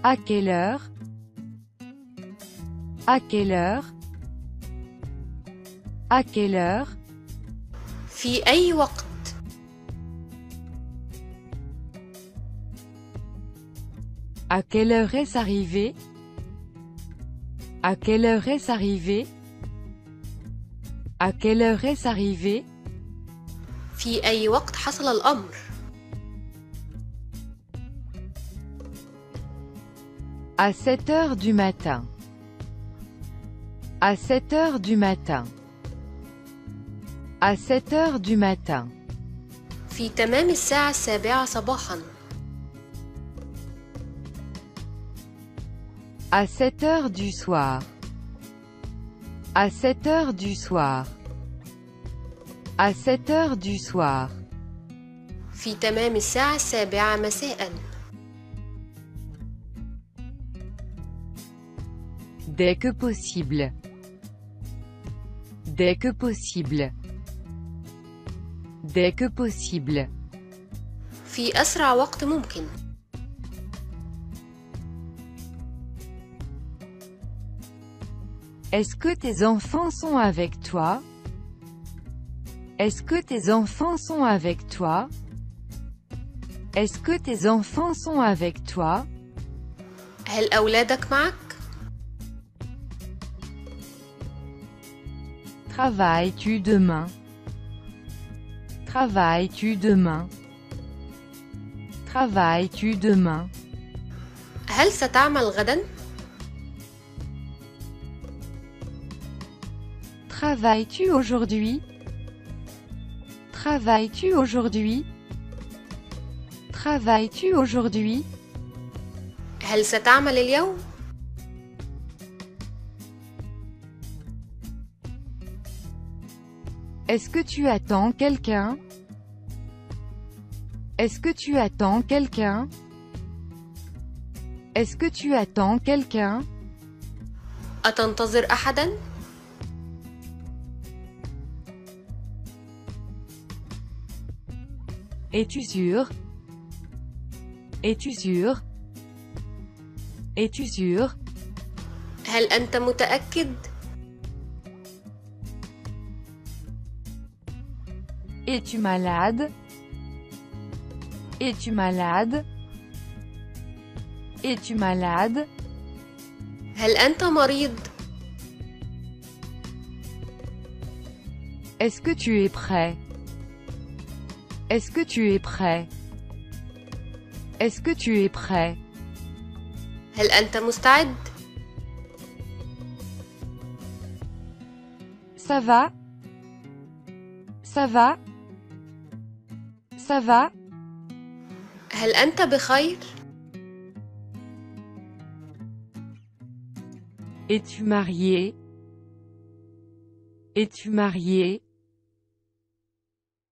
À quelle heure? À quelle heure? À quelle heure? في أي وقت؟ À quelle heure est-ce arrivé? À quelle heure est-ce arrivé? À quelle heure est-ce arrivé? في أي وقت حصل الأمر؟ À 7 heures du matin. À 7 heures du matin. À 7 heures du matin. في تمام الساعة 7 صباحا. À 7 heures du soir. À 7 heures du soir. À 7 heures du soir. في تمام الساعة 7 مساء. Dès que possible. Dès que possible. Dès que possible. في أسرع وقت ممكن. Est-ce que tes enfants sont avec toi? Est-ce que tes enfants sont avec toi? Est-ce que tes enfants sont avec toi? هل أولادك معك؟ Travailles-tu demain? Travailles-tu demain? Travailles-tu demain? هل ستعمل غدا؟ Travailles-tu aujourd'hui? Travailles-tu aujourd'hui? Travailles-tu aujourd'hui? هل ستعمل اليوم؟ Est-ce que tu attends quelqu'un? Est-ce que tu attends quelqu'un? Est-ce que tu attends quelqu'un? أتنتظر أحدا؟ Es-tu sûr? Es-tu sûr? Es-tu sûr? هل أنت متأكد؟ Es-tu malade? Es-tu malade? Es-tu malade? هل أنت مريض؟ Est-ce que tu es prêt? Est-ce que tu es prêt? Est-ce que tu es prêt? هل أنت مستعد؟ Ça va? Ça va? Ça va? هل أنت بخير؟ Es-tu marié? Es-tu marié?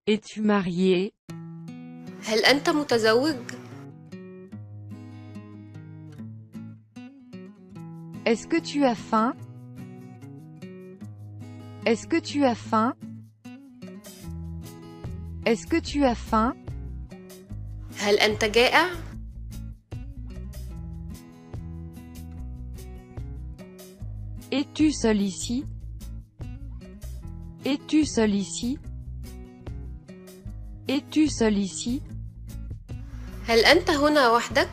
Es-tu marié? هل أنت متزوج؟ Est-ce que tu as faim? Est-ce que tu as faim? Est-ce que tu as faim? هل أنت جائع؟ Es-tu seul ici? Es-tu seul ici? Es-tu seul ici? هل أنت هنا وحدك؟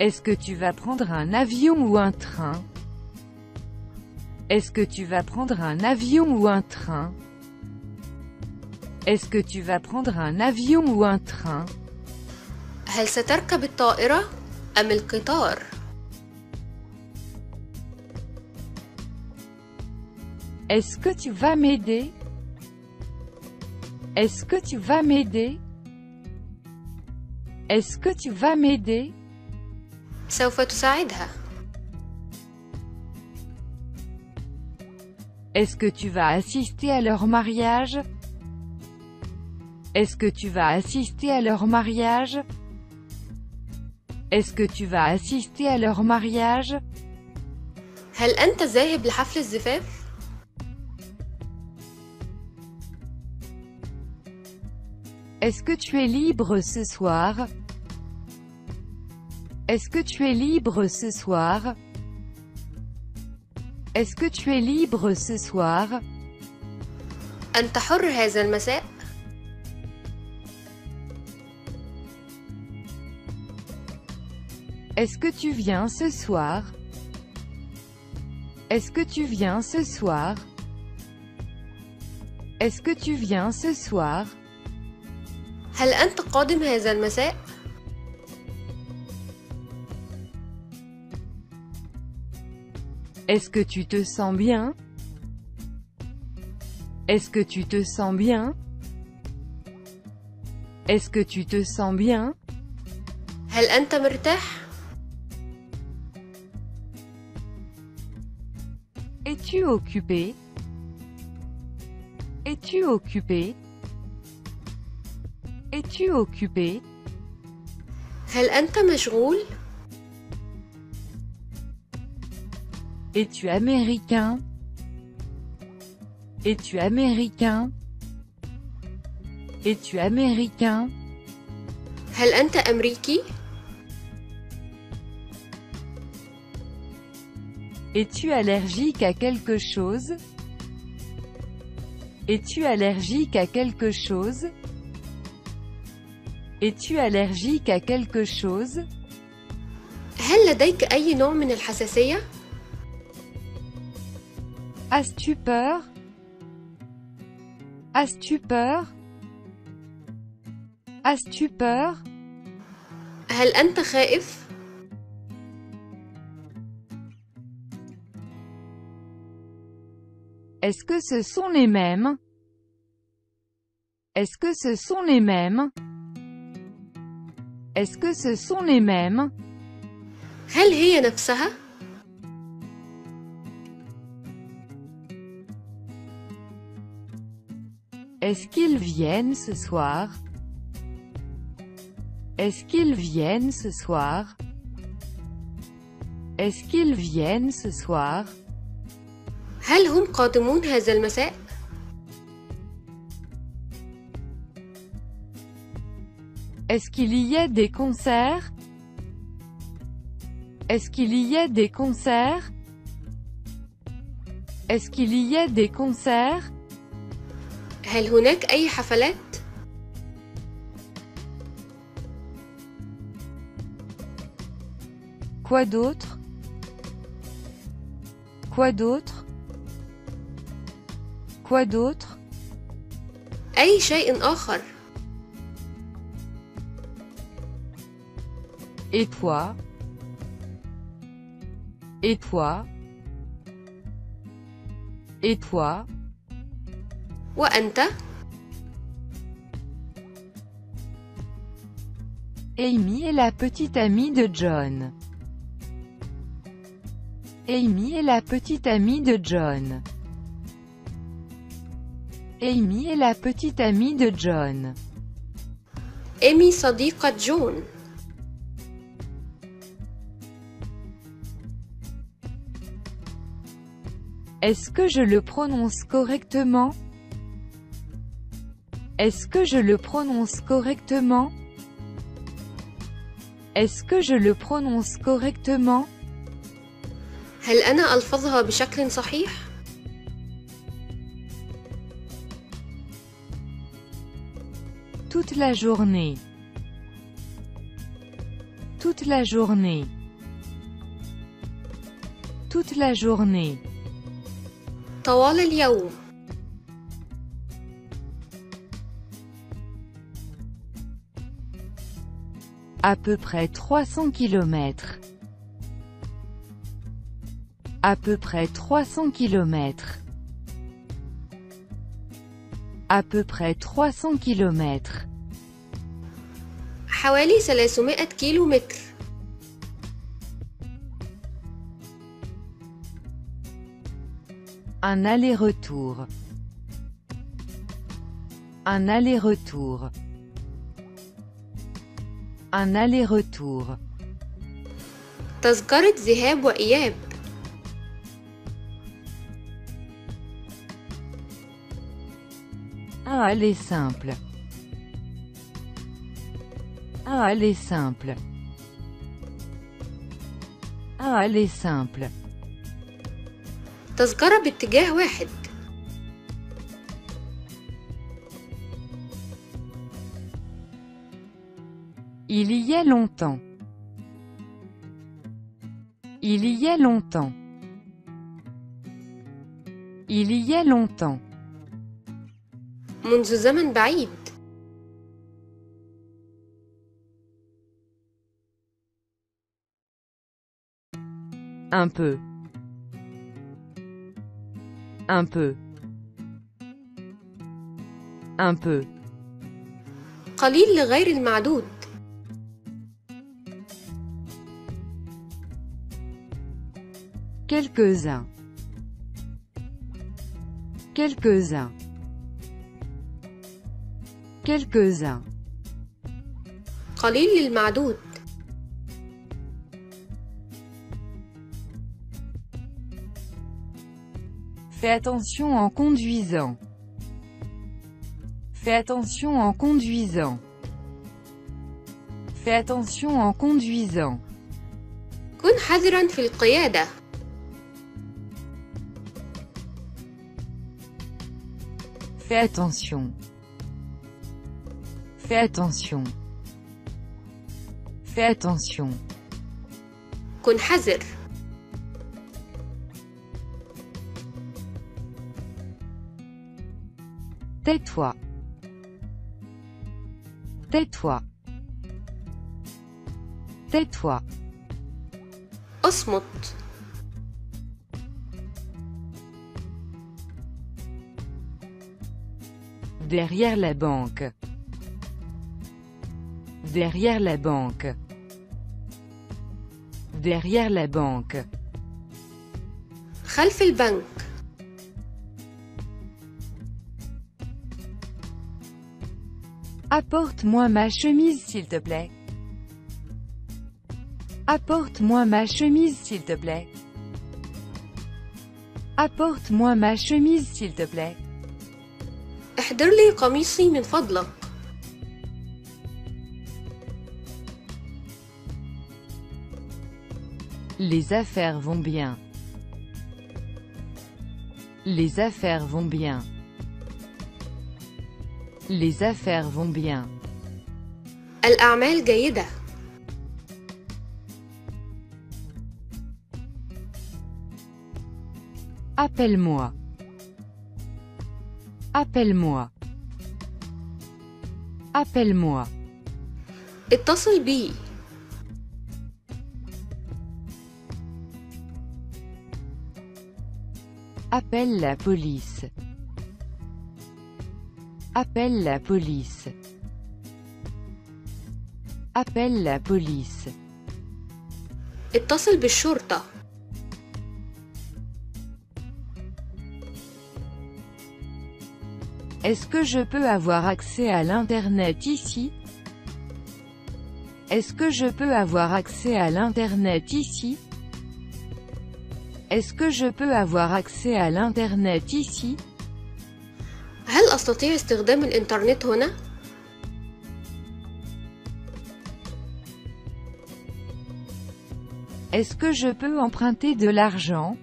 Est-ce que tu vas prendre un avion ou un train? Est-ce que tu vas prendre un avion ou un train? Est-ce que tu vas prendre un avion ou un train? هل ستركب الطائرة أم القطار؟ Est-ce que tu vas m'aider? Est-ce que tu vas m'aider? Est-ce que tu vas m'aider? سوف تساعدها. Est-ce que tu vas assister à leur mariage? Est-ce que tu vas assister à leur mariage? Est-ce que tu vas assister à leur mariage? هل أنت ذاهب لحفل الزفاف؟ Est-ce que tu es libre ce soir? Est-ce que tu es libre ce soir? Est-ce que tu es libre ce soir? أنت حر هذا المساء؟ Est-ce que tu viens ce soir? Est-ce que tu viens ce soir? Est-ce que tu viens ce soir? هل أنت قادم هذا المساء؟ Est-ce que tu te sens bien? Est-ce que tu te sens bien? Est-ce que tu te sens bien? هل أنت مرتاح؟ Es-tu occupé? Es-tu occupé? Es-tu occupé? هل أنت مشغول؟ Es-tu américain? Es-tu américain? Es-tu américain? هل أنت أمريكي؟ Es-tu allergique à quelque chose? Es-tu allergique à quelque chose? Es-tu allergique à quelque chose? هل لديك أي نوع من الحساسية؟ As-tu peur? As-tu peur? As-tu peur? هل أنت خائف؟ Est-ce que ce sont les mêmes? Est-ce que ce sont les mêmes? Est-ce que ce sont les mêmes? هل هي نفسها؟ Est-ce qu'ils viennent ce soir? Est-ce qu'ils viennent ce soir? Est-ce qu'ils viennent ce soir? هل هم قادمون هذا المساء؟ Est-ce qu'il y a des concerts? Est-ce qu'il y a des concerts? Est-ce qu'il y a des concerts? هل هناك أي حفلات؟ Quoi d'autre? Quoi d'autre? Quoi d'autre? أي شيء آخر؟ Et toi? Et toi? Et toi? وأنت؟ Amy est la petite amie de John. Amy est la petite amie de John. Amy est la petite amie de John. إيمي صديقة جون. Est-ce que je le prononce correctement? Est-ce que je le prononce correctement? Est-ce que je le prononce correctement? هل أنا ألفظها بشكل صحيح؟ Toute la journée. Toute la journée. Toute la journée. طوال اليوم. À peu près 300 km. À peu près 300 km. À peu près 300 km. حوالي 300 كيلو متر. Un aller-retour. Un aller-retour. Un aller-retour. تذكرة ذهاب وإياب. Un aller simple. Un aller simple. Un aller simple. تذكرة باتجاه واحد. Il y a longtemps. Il y a longtemps. Il y a longtemps. منذ زمن بعيد. Un peu. Un peu. Un peu. قليل لغير المعدود. Quelques-uns. Quelques-uns. Quelques-uns. قليل للمعدود. Fais attention en conduisant. Fais attention en conduisant. Fais attention en conduisant. كن حذراً في القيادة. Fais attention. Fais attention. Fais attention. كن حذر. Tais-toi. Tais-toi. Tais-toi. اصمت. Derrière la banque. Derrière la banque. Derrière la banque. خلف البنك. Apporte-moi ma chemise s'il te plaît. Apporte-moi ma chemise s'il te plaît. Apporte-moi ma chemise s'il te plaît. احضر لي قميصي من فضلك. Les affaires vont bien. Les affaires vont bien. Les affaires vont bien. الأعمال جيدة. Appelle-moi. Appelle-moi. Appelle-moi. اتصل بي. Appelle la police. Appelle la police. Appelle la police. اتصل بالشرطة. Est-ce que je peux avoir accès à l'Internet ici? Est-ce que je peux avoir accès à l'Internet ici? Est-ce que je peux avoir accès à l'Internet ici? هل أستطيع استخدام الإنترنت هنا؟ Est-ce que je peux emprunter de l'argent?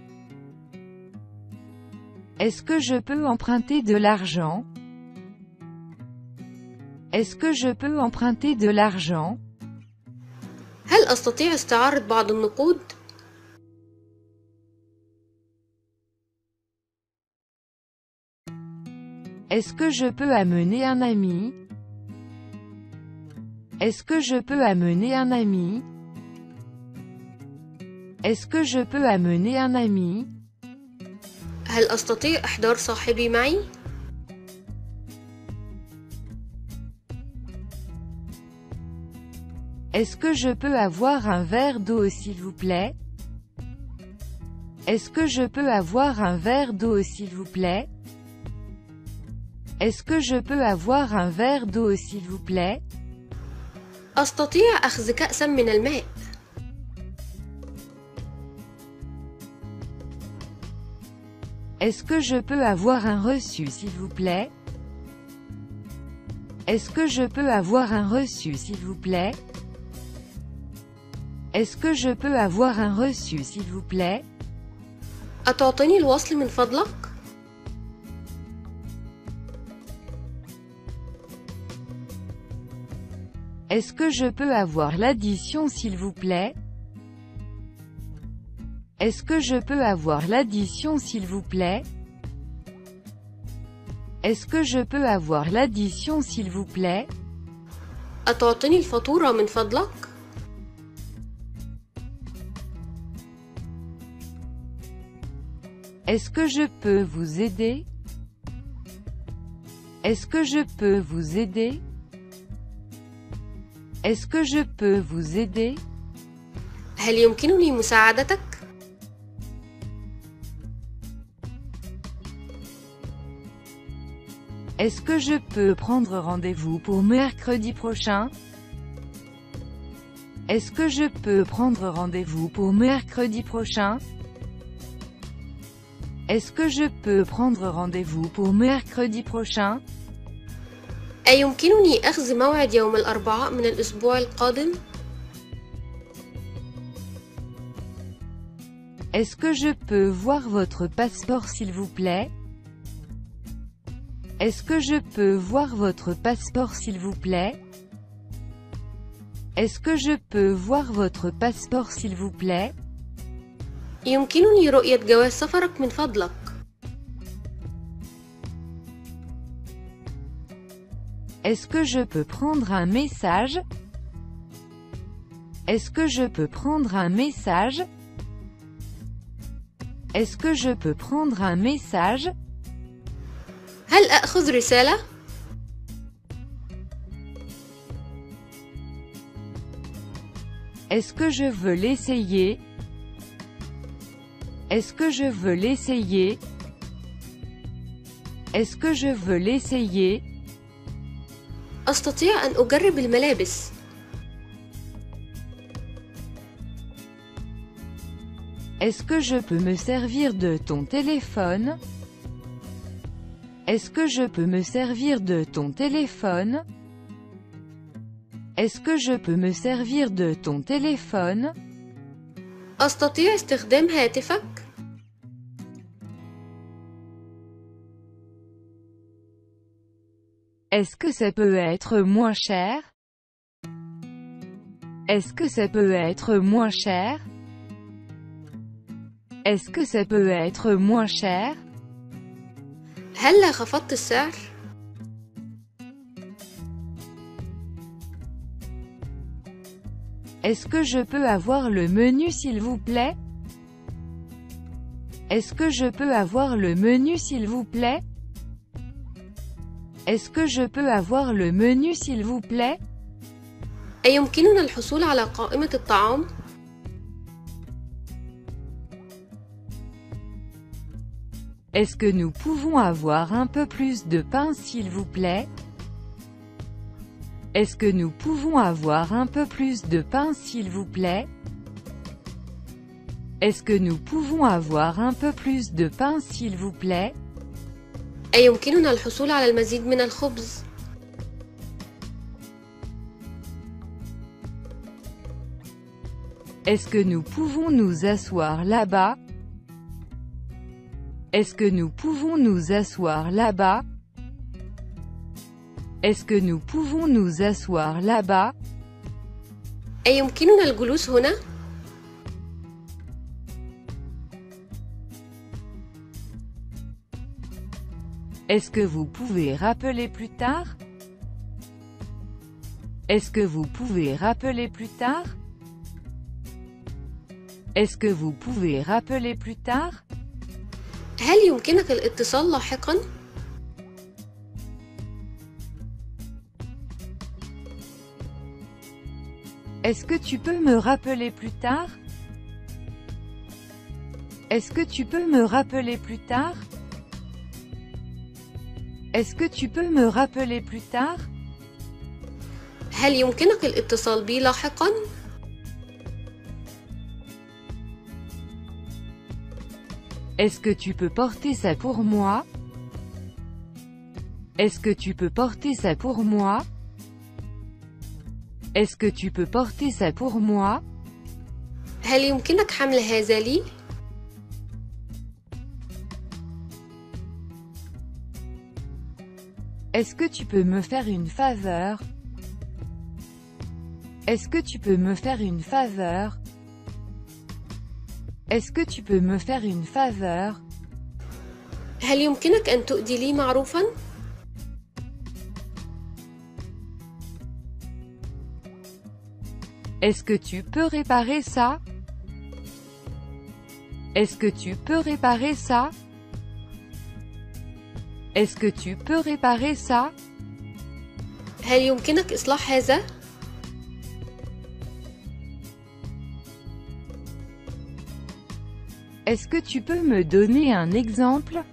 Est-ce que je peux emprunter de l'argent? Est-ce que je peux emprunter de l'argent? هل أستطيع استعارة بعض النقود؟ Est-ce que je peux amener un ami? Est-ce que je peux amener un ami? Est-ce que je peux amener un ami? هل أستطيع إحضار صاحبي معي؟ Est-ce que je peux avoir un verre d'eau s'il vous plaît? Est-ce que je peux avoir un verre d'eau s'il vous plaît? Est-ce que je peux avoir un verre d'eau s'il vous plaît? أستطيع أخذ كأسا من الماء. Est-ce que je peux avoir un reçu s'il vous plaît? Est-ce que je peux avoir un reçu s'il vous plaît? Est-ce que je peux avoir un reçu s'il vous plaît? أتعطيني الوصل من فضلك؟ Est-ce que je peux avoir l'addition s'il vous plaît? Est-ce que je peux avoir l'addition s'il vous plaît? Est-ce que je peux avoir l'addition s'il vous plaît? أتعطيني الفاتورة من فضلك؟ Est-ce que je peux vous aider? Est-ce que je peux vous aider? Est-ce que je peux vous aider? هل يمكنني مساعدتك؟ Est-ce que je peux prendre rendez-vous pour mercredi prochain? Est-ce que je peux prendre rendez-vous pour mercredi prochain? Est-ce que je peux prendre rendez-vous pour mercredi prochain? أيمكنني أخذ موعد يوم الأربعاء من الأسبوع القادم؟ Est-ce que je peux voir votre passeport s'il vous plaît? Est-ce que je peux voir votre passeport s'il vous plaît? Est-ce que je peux voir votre passeport s'il vous plaît? يمكنني رؤية جواز سفرك من فضلك؟ Est-ce que je peux prendre un message? Est-ce que je peux prendre un message? Est-ce que je peux prendre un message? هل أخذ رسالة؟ Est-ce que je veux l'essayer? Est-ce que je veux l'essayer? Est-ce que je veux l'essayer? أستطيع أن أجرب الملابس. Est-ce que je peux me servir de ton téléphone? Est-ce que je peux me servir de ton téléphone? Est-ce que je peux me servir de ton téléphone? أستطيع استخدام هاتفك؟ Est-ce que ça peut être moins cher? Est-ce que ça peut être moins cher? Est-ce que ça peut être moins cher? هلا خفضت السعر؟ Est-ce que je peux avoir le menu s'il vous plaît? Est-ce que je peux avoir le menu s'il vous plaît? Est-ce que je peux avoir le menu s'il vous plaît? أيمكننا الحصول على قائمة الطعام؟ Est-ce que nous pouvons avoir un peu plus de pain s'il vous plaît? Est-ce que nous pouvons avoir un peu plus de pain s'il vous plaît? Est-ce que nous pouvons avoir un peu plus de pain s'il vous plaît? أيمكننا الحصول على المزيد من الخبز؟ Est-ce que nous pouvons nous asseoir là-bas? Est-ce que nous pouvons nous asseoir là-bas? Est-ce que nous pouvons nous asseoir là-bas? أيمكننا الجلوس هنا؟ Est-ce que vous pouvez rappeler plus tard? Est-ce que vous pouvez rappeler plus tard? Est-ce que vous pouvez rappeler plus tard? هل يمكنك الاتصال لاحقاً؟ Est-ce que tu peux me rappeler plus tard? Est-ce que tu peux me rappeler plus tard? Est-ce que tu peux me rappeler plus tard? هل يمكنك الاتصال بي لاحقاً؟ Est-ce que tu peux porter ça pour moi? Est-ce que tu peux porter ça pour moi? Est-ce que tu peux porter ça pour moi? هل يمكنك حمل هذا لي؟ Est-ce que tu peux me faire une faveur? Est-ce que tu peux me faire une faveur? Est-ce que tu peux me faire une faveur? هل يمكنك أن تؤدي لي معروفاً؟ Est-ce que tu peux réparer ça? Est-ce que tu peux réparer ça? Est-ce que tu peux réparer ça? هل يمكنك إصلاح هذا؟ Est-ce que tu peux me donner un exemple?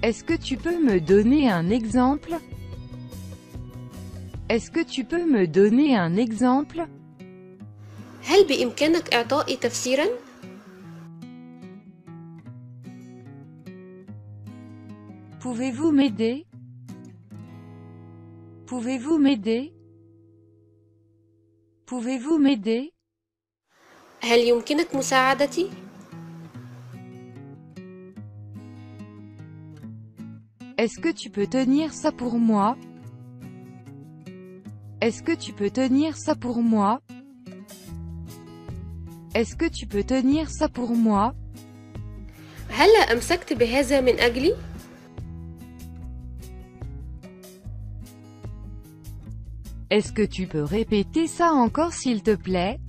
Est-ce que tu peux me donner un exemple? Est-ce que tu peux me donner un exemple? هل بإمكانك إعطائي تفسيراً؟ Pouvez-vous m'aider? Pouvez-vous m'aider? Pouvez-vous m'aider? هل يمكنك مساعدتي؟ Est-ce que tu peux tenir ça pour moi? Est-ce que tu peux tenir ça pour moi? Est-ce que tu peux tenir ça pour moi? هلا أمسكت بهذا من أجلي؟ Est-ce que tu peux répéter ça encore s'il te plaît?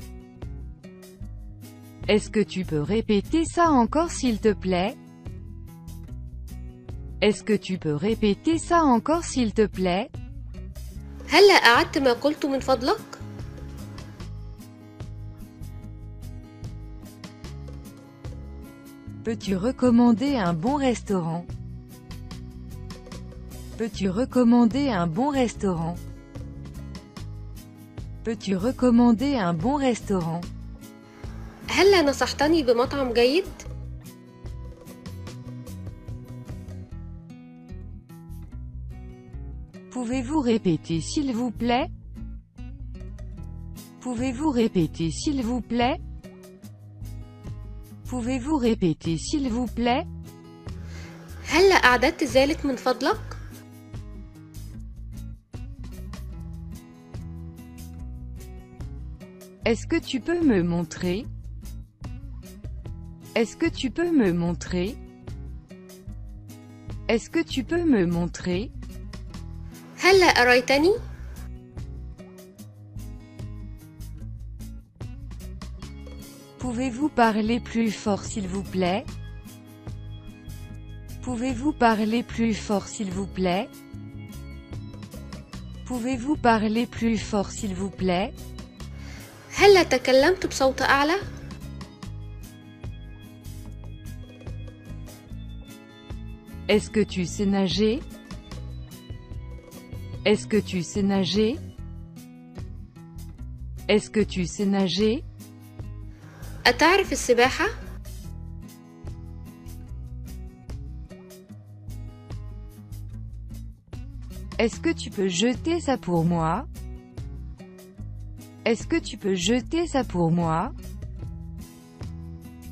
Est-ce que tu peux répéter ça encore s'il te plaît? Est-ce que tu peux répéter ça encore s'il te plaît? هلا أعدت ما قلت من فضلك؟ Peux-tu recommander un bon restaurant? Peux-tu recommander un bon restaurant? Peux-tu recommander un bon restaurant? هلا نصحتني بمطعم جيد؟ Pouvez-vous répéter s'il vous plaît? Pouvez-vous répéter s'il vous plaît? Pouvez-vous répéter s'il vous plaît? هلا أعددت ذلك من فضلك؟ Est-ce que tu peux me montrer? Est-ce que tu peux me montrer? Est-ce que tu peux me montrer? هلا أريتني؟ Pouvez-vous parler plus fort s'il vous plaît? Pouvez-vous parler plus fort s'il vous plaît? Pouvez-vous parler plus fort s'il vous plaît? هلا تكلمت بصوت أعلى؟ Est-ce que tu sais nager? Est-ce que tu sais nager? Est-ce que tu sais nager? أتعرف السباحة؟ Est-ce que tu peux jeter ça pour moi? Est-ce que tu peux jeter ça pour moi?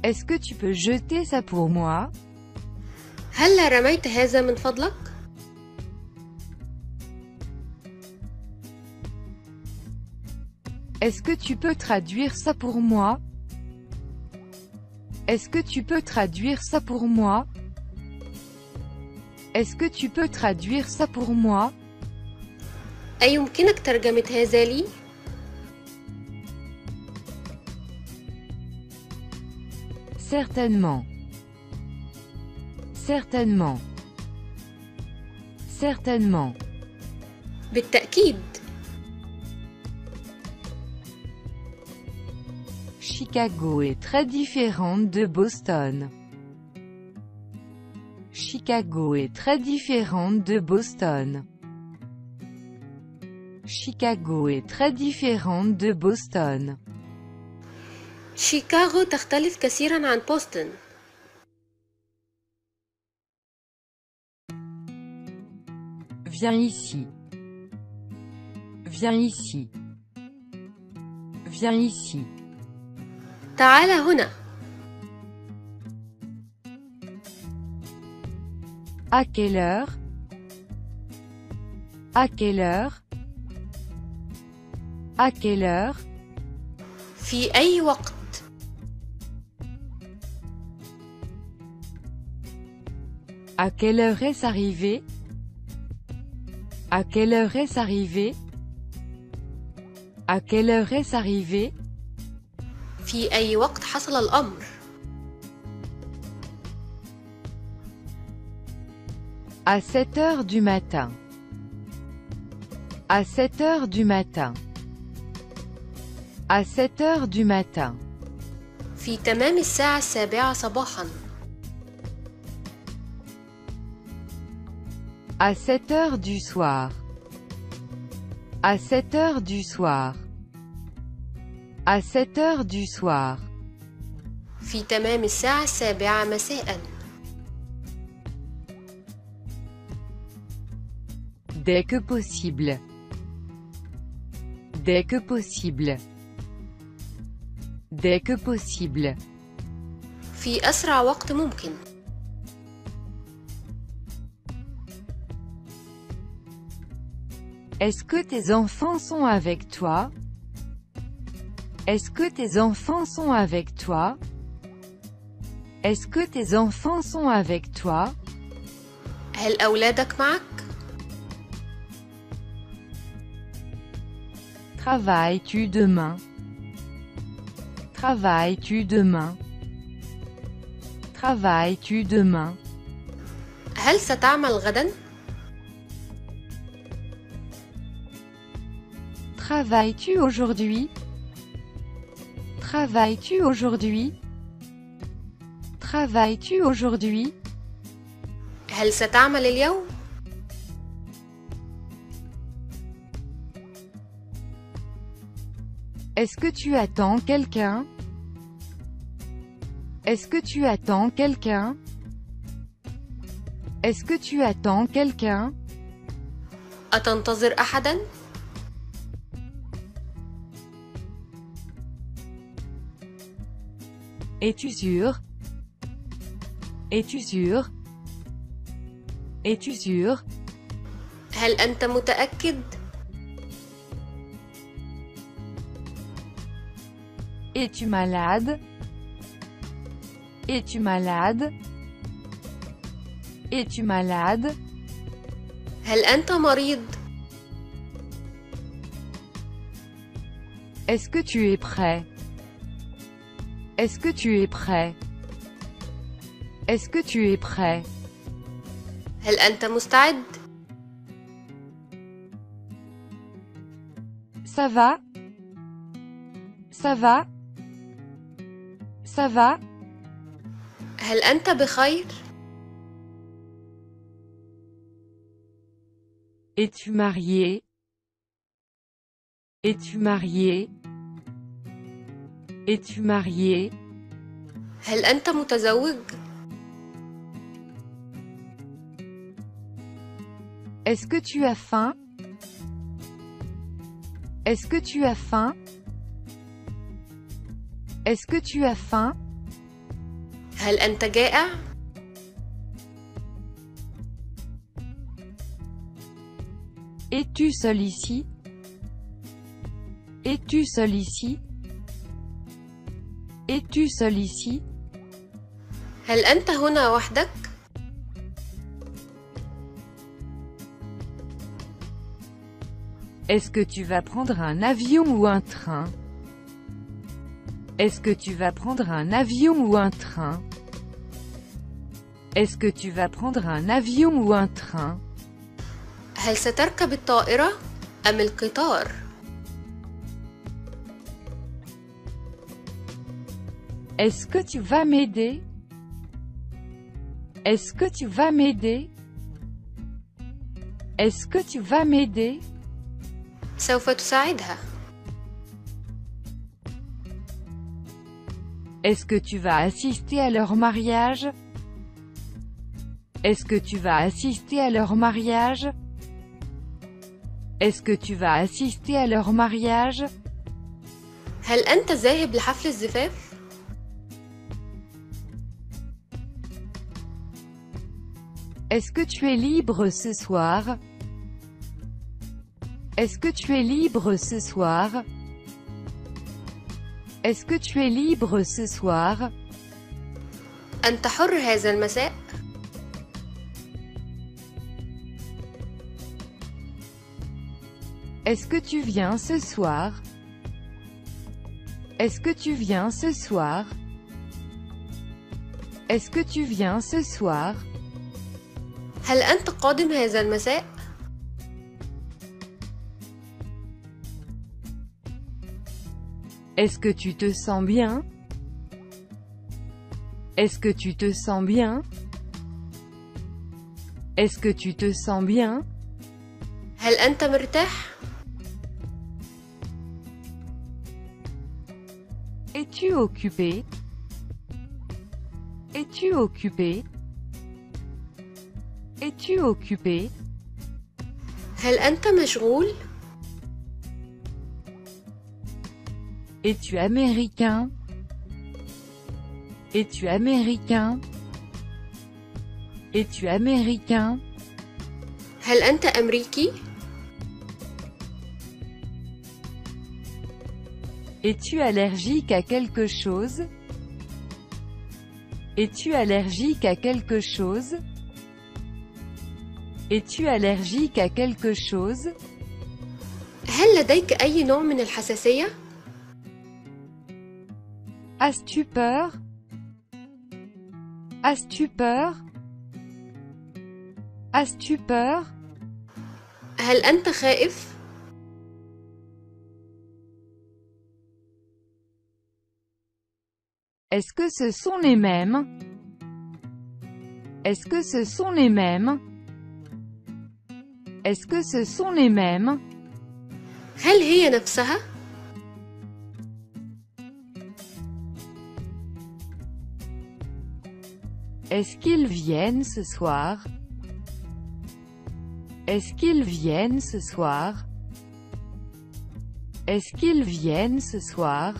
Est-ce que tu peux jeter ça pour moi? هلا رميت هذا من فضلك؟ Est-ce que tu peux traduire ça pour moi? Est-ce que tu peux traduire ça pour moi? Est-ce que tu peux traduire ça pour moi? أيمكنك ترجمة هذا لي؟ Certainement. Certainement. Certainement. بالتأكيد. Chicago est très différente de Boston. Chicago est très différente de Boston. Chicago est très différente de Boston. شيكاغو تختلف كثيرا عن بوسطن. Viens ici. Viens ici. Viens ici. تعال هنا. À quelle heure? À quelle heure? À quelle heure? في أي وقت؟ À quelle heure est-ce arrivé? À quelle heure est-ce arrivé? À quelle heure est-ce arrivé? في أي وقت حصل الأمر؟ À 7 heures du matin. À 7 heures du matin. À 7 heures du matin. في تمام الساعة 7 صباحا. À 7 heures du soir. À 7 heures du soir. À 7 heures du soir. في تمام الساعة 7 مساء. Dès que possible. Dès que possible. Dès que possible. في أسرع وقت ممكن. Est-ce que tes enfants sont avec toi? Est-ce que tes enfants sont avec toi? Est-ce que tes enfants sont avec toi? هل أولادك معك؟ Travailles-tu demain? Travailles-tu demain? Travailles-tu demain? هل ستعمل غدا؟ Travailles-tu aujourd'hui? Travailles-tu aujourd'hui? Travailles-tu aujourd'hui? هل ستعمل اليوم؟ Est-ce que tu attends quelqu'un? Est-ce que tu attends quelqu'un? Est-ce que tu attends quelqu'un? أتنتظر أحدا؟ Es-tu sûr? Es-tu sûr? Es-tu sûr? هل أنت متأكد؟ Es-tu malade? Es-tu malade? Es-tu malade? هل أنت مريض؟ Est-ce que tu es prêt? Est-ce que tu es prêt? Est-ce que tu es prêt? هل أنت مستعد؟ Ça va? Ça va? Ça va? هل أنت بخير؟ Es-tu marié? Es-tu marié? Es-tu marié? هل أنت متزوج؟ Est-ce que tu as faim? Est-ce que tu as faim? Est-ce que tu as faim? هل أنت جائع؟ Es-tu seul ici? Es-tu seul ici? Es-tu seul ici? هل أنت هنا وحدك؟ Est-ce que tu vas prendre un avion ou un train? Est-ce que tu vas prendre un avion ou un train? Est-ce que tu vas prendre un avion ou un train? هل ستركب الطائرة أم القطار؟ Est-ce que tu vas m'aider? Est-ce que tu vas m'aider? Est-ce que tu vas m'aider? سوف تساعدها. Est-ce que tu vas assister à leur mariage? Est-ce que tu vas assister à leur mariage? Est-ce que tu vas assister à leur mariage? هل أنت ذاهب لحفل الزفاف؟ Est-ce que tu es libre ce soir? Est-ce que tu es libre ce soir? Est-ce que tu es libre ce soir? أنت حر هذا المساء؟ Est-ce que tu viens ce soir? Est-ce que tu viens ce soir? Est-ce que tu viens ce soir? هل أنت قادم هذا المساء؟ Est-ce que tu te sens bien? Est-ce que tu te sens bien? Est-ce que tu te sens bien? هل أنت مرتاح؟ Es-tu occupé? Es-tu occupé? Es-tu occupé? هل أنت مشغول؟ Es-tu américain? Es-tu américain? Es-tu américain? هل أنت أمريكي؟ Es-tu allergique à quelque chose? Es-tu allergique à quelque chose? Es-tu allergique à quelque chose? هل لديك أي نوع من الحساسية؟ As-tu peur? As-tu peur? As-tu peur? هل أنت خائف؟ Est-ce que ce sont les mêmes? Est-ce que ce sont les mêmes? Est-ce que ce sont les mêmes? هل هي نفسها؟ Est-ce qu'ils viennent ce soir? Est-ce qu'ils viennent ce soir? Est-ce qu'ils viennent ce soir?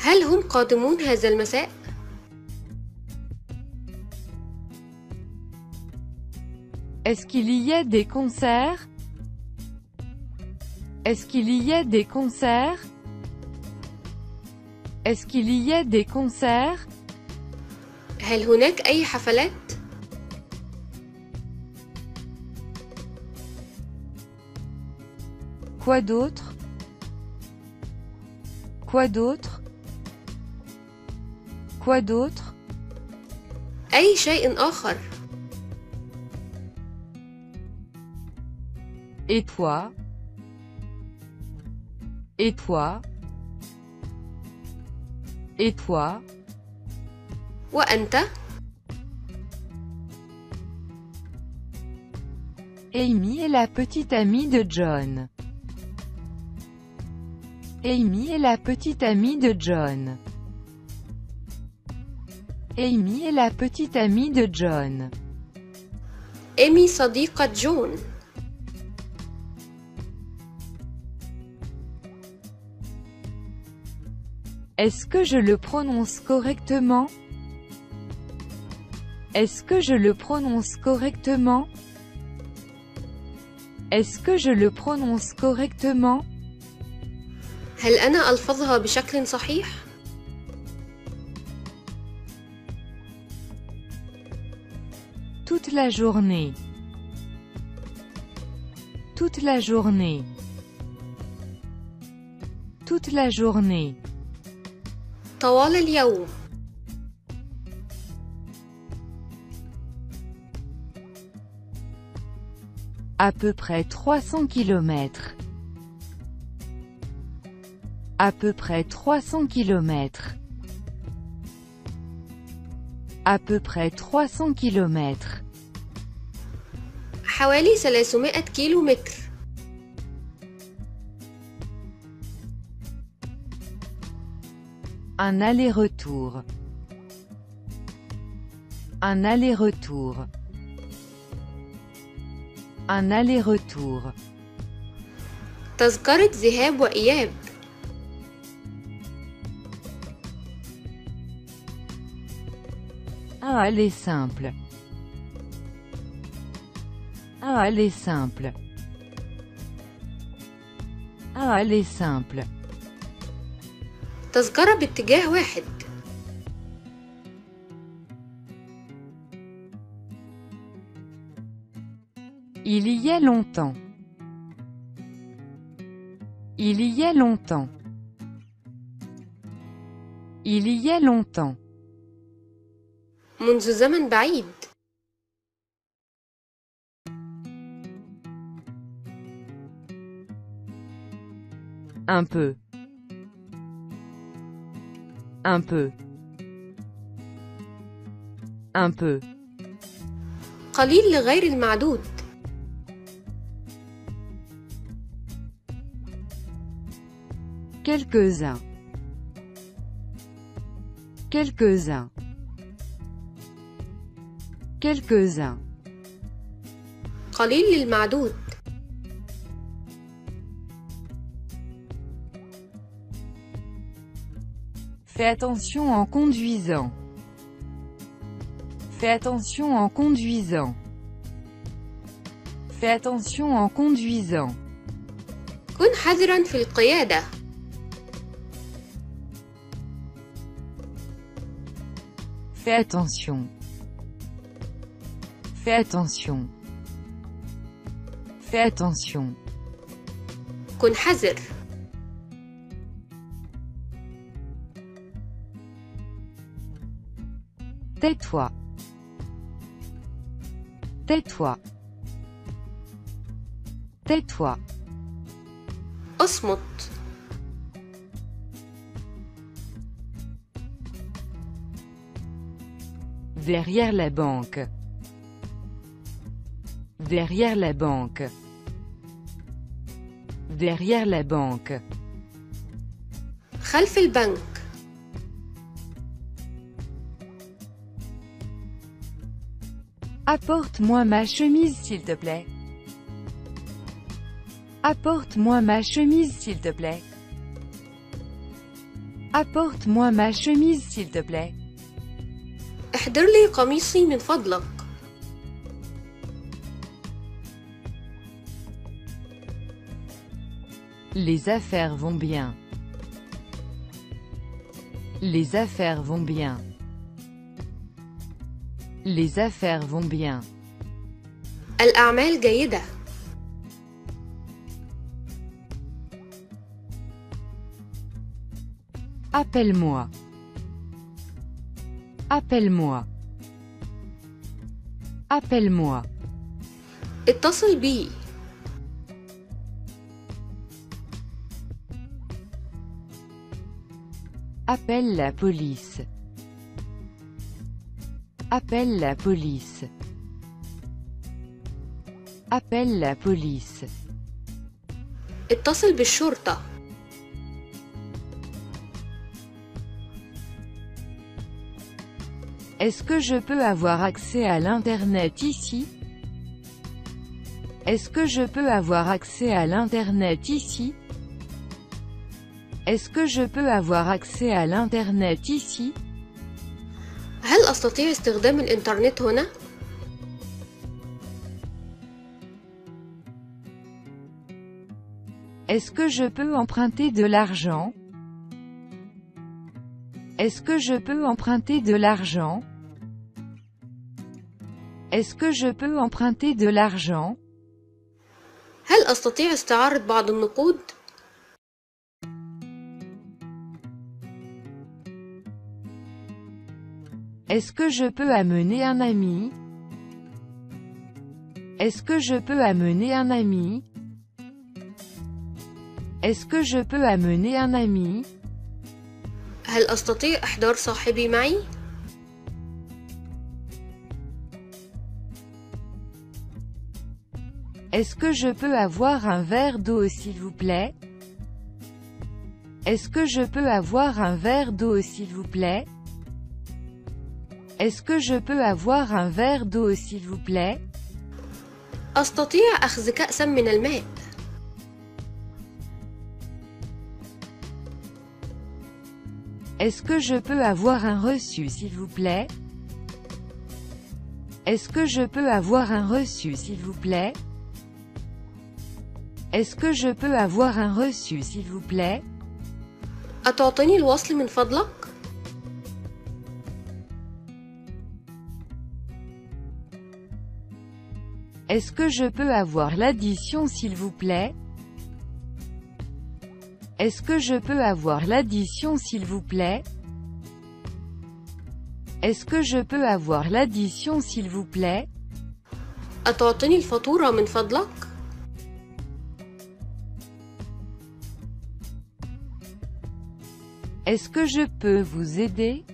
هل هم قادمون هذا المساء؟ Est-ce qu'il y a des concerts? Est-ce qu'il y a des concerts? Est-ce qu'il y a des concerts? هل هناك أي حفلات؟ Quoi d'autre? Quoi d'autre? Quoi d'autre? أي شيء آخر؟ Et toi? Et toi? Et toi? وأنت؟ Amy est la petite amie de John. Amy est la petite amie de John. Amy est la petite amie de John. إيمي صديقة جون. Est-ce que je le prononce correctement? Est-ce que je le prononce correctement? Est-ce que je le prononce correctement? هل أنا ألفظها بشكل صحيح؟ Toute la journée. Toute la journée. Toute la journée. طوال اليوم. À peu près 300 km. À peu près 300 km. À peu près 300 km. حوالي 300 كيلو متر. Un aller-retour. Un aller-retour. Un aller-retour. تذكرة ذهاب وإياب. Un aller simple. Un aller simple. Un aller simple. تذكرة باتجاه واحد. Il y a longtemps. Il y a longtemps. Il y a longtemps. منذ زمن بعيد. Un peu. Un peu. Un peu. قليل لغير المعدود. Quelques-uns. Quelques-uns. Quelques-uns. قليل للمعدود. Fais attention en conduisant. Fais attention en conduisant. Fais attention en conduisant. كن حذراً في القيادة. Fais attention. Fais attention. Fais attention. كن حذر. Tais-toi. Tais-toi. Tais-toi. اصمت. Derrière la banque. Derrière la banque. Derrière la banque. خلف البنك. Apporte-moi ma chemise s'il te plaît. Apporte-moi ma chemise s'il te plaît. Apporte-moi ma chemise s'il te plaît. احضر لي قميصي من فضلك. Les affaires vont bien. Les affaires vont bien. Les affaires vont bien. الأعمال جيدة. Appelle-moi. Appelle-moi. Appelle-moi. اتصل بي. Appelle la police. Appelle la police. Appelle la police. اتصل بالشرطة. Est-ce que je peux avoir accès à l'internet ici? Est-ce que je peux avoir accès à l'internet ici? Est-ce que je peux avoir accès à l'internet ici? هل أستطيع استخدام الإنترنت هنا؟ Est-ce que je peux emprunter de l'argent? Est-ce que je peux emprunter de l'argent? Est-ce que je peux emprunter de l'argent? هل أستطيع استعارة بعض النقود؟ Est-ce que je peux amener un ami? Est-ce que je peux amener un ami? Est-ce que je peux amener un ami? هل أستطيع إحضار صاحبي معي؟ Est-ce que je peux avoir un verre d'eau s'il vous plaît? Est-ce que je peux avoir un verre d'eau s'il vous plaît? Est-ce que je peux avoir un verre d'eau s'il vous plaît? أستطيع أخذ كأسا من الماء. Est-ce que je peux avoir un reçu s'il vous plaît? Est-ce que je peux avoir un reçu s'il vous plaît? Est-ce que je peux avoir un reçu s'il vous plaît? أتعطيني الوصل من فضلك؟ Est-ce que je peux avoir l'addition s'il vous plaît? Est-ce que je peux avoir l'addition s'il vous plaît? Est-ce que je peux avoir l'addition s'il vous plaît? أتعطيني الفاتورة من فضلك؟ Est-ce que je peux vous aider?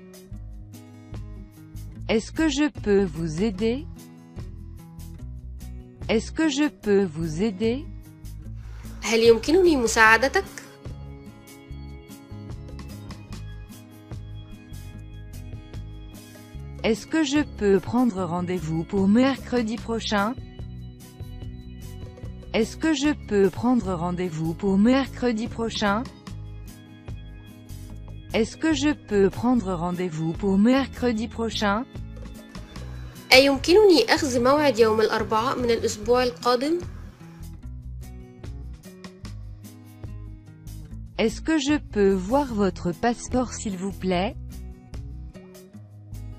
Est-ce que je peux vous aider? Est-ce que je peux vous aider? هل يمكنني مساعدتك؟ Est-ce que je peux prendre rendez-vous pour mercredi prochain? Est-ce que je peux prendre rendez-vous pour mercredi prochain? Est-ce que je peux prendre rendez-vous pour mercredi prochain? أيمكنني أخذ موعد يوم الأربعاء من الأسبوع القادم؟ Est-ce que je peux voir votre passeport s'il vous plaît?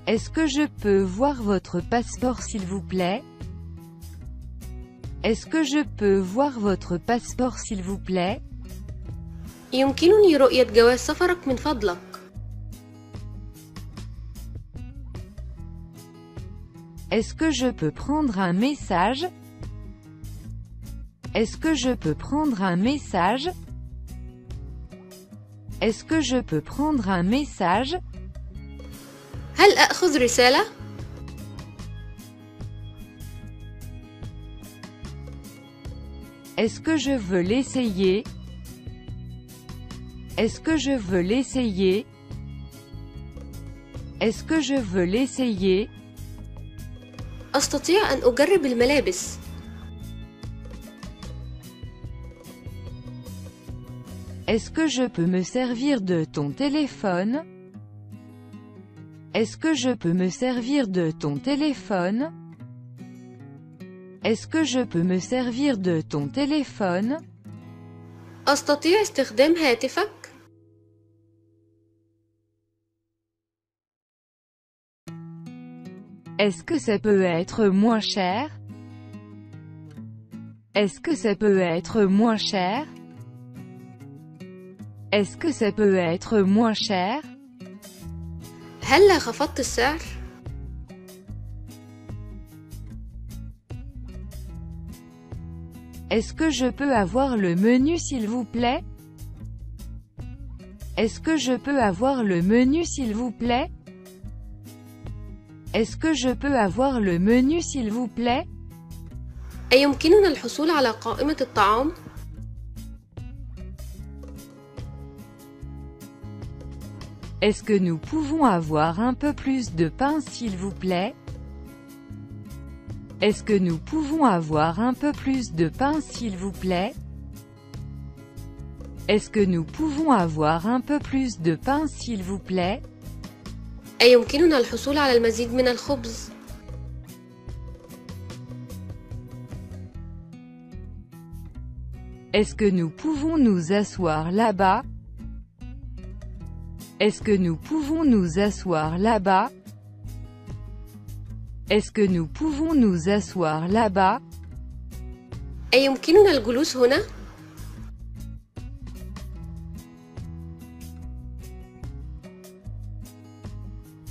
Est-ce que je peux voir votre passeport s'il vous plaît? Est-ce que je peux voir votre passeport s'il vous plaît? يمكنني رؤية جواز سفرك من فضلك؟ Est-ce que je peux prendre un message? Est-ce que je peux prendre un message? Est-ce que je peux prendre un message? هل أخذ رسالة؟ Est-ce que je veux l'essayer? Est-ce que je veux l'essayer? Est-ce que je veux l'essayer? أستطيع أن أجرب الملابس. Est-ce que je peux me servir de ton téléphone? Est-ce que je peux me servir de ton téléphone? Est-ce que je peux me servir de ton téléphone? أستطيع استخدام هاتفك؟ Est-ce que ça peut être moins cher? Est-ce que ça peut être moins cher? Est-ce que ça peut être moins cher? هلا خفضت السعر؟ Est-ce que je peux avoir le menu s'il vous plaît? Est-ce que je peux avoir le menu s'il vous plaît? Est-ce que je peux avoir le menu s'il vous plaît? أيمكننا الحصول على قائمة الطعام؟ Est-ce que nous pouvons avoir un peu plus de pain s'il vous plaît? Est-ce que nous pouvons avoir un peu plus de pain s'il vous plaît? Est-ce que nous pouvons avoir un peu plus de pain s'il vous plaît? أيمكننا الحصول على المزيد من الخبز؟ Est-ce que nous pouvons nous asseoir là-bas? Est-ce que nous pouvons nous asseoir là-bas? Est-ce que nous pouvons nous asseoir là-bas? أيمكننا الجلوس هنا؟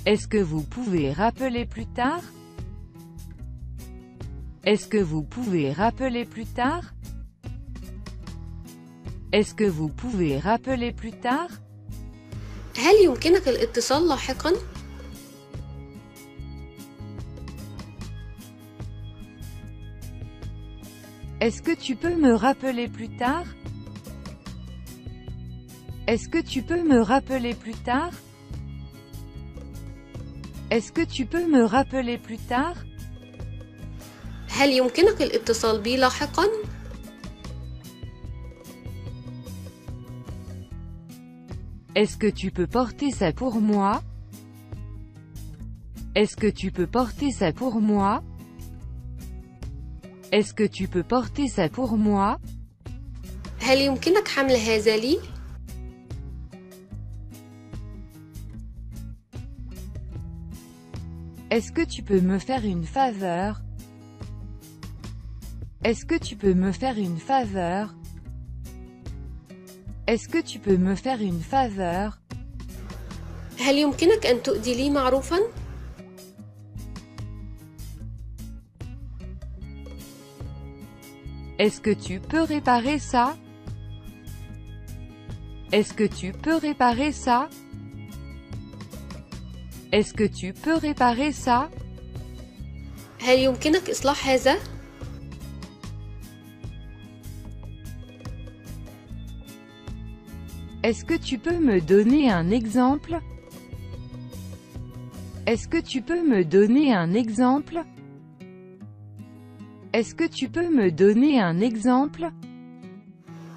Est-ce que vous pouvez rappeler plus tard? Est-ce que vous pouvez rappeler plus tard? Est-ce que vous pouvez rappeler plus tard? هل يمكنك الاتصال لاحقاً؟ Est-ce que tu peux me rappeler plus tard? Est-ce que tu peux me rappeler plus tard? Est-ce que tu peux me rappeler plus tard? هل يمكنك الاتصال بي لاحقاً؟ Est-ce que tu peux porter ça pour moi? Est-ce que tu peux porter ça pour moi? Est-ce que tu peux porter ça pour moi? هل يمكنك حمل هذا لي؟ Est-ce que tu peux me faire une faveur? Est-ce que tu peux me faire une faveur? Est-ce que tu peux me faire une faveur? هل يمكنك أن تؤدي لي معروفاً؟ Est-ce que tu peux réparer ça? Est-ce que tu peux réparer ça? Est-ce que tu peux réparer ça? هل يمكنك إصلاح هذا؟ Est-ce que tu peux me donner un exemple? Est-ce que tu peux me donner un exemple? Est-ce que tu peux me donner un exemple?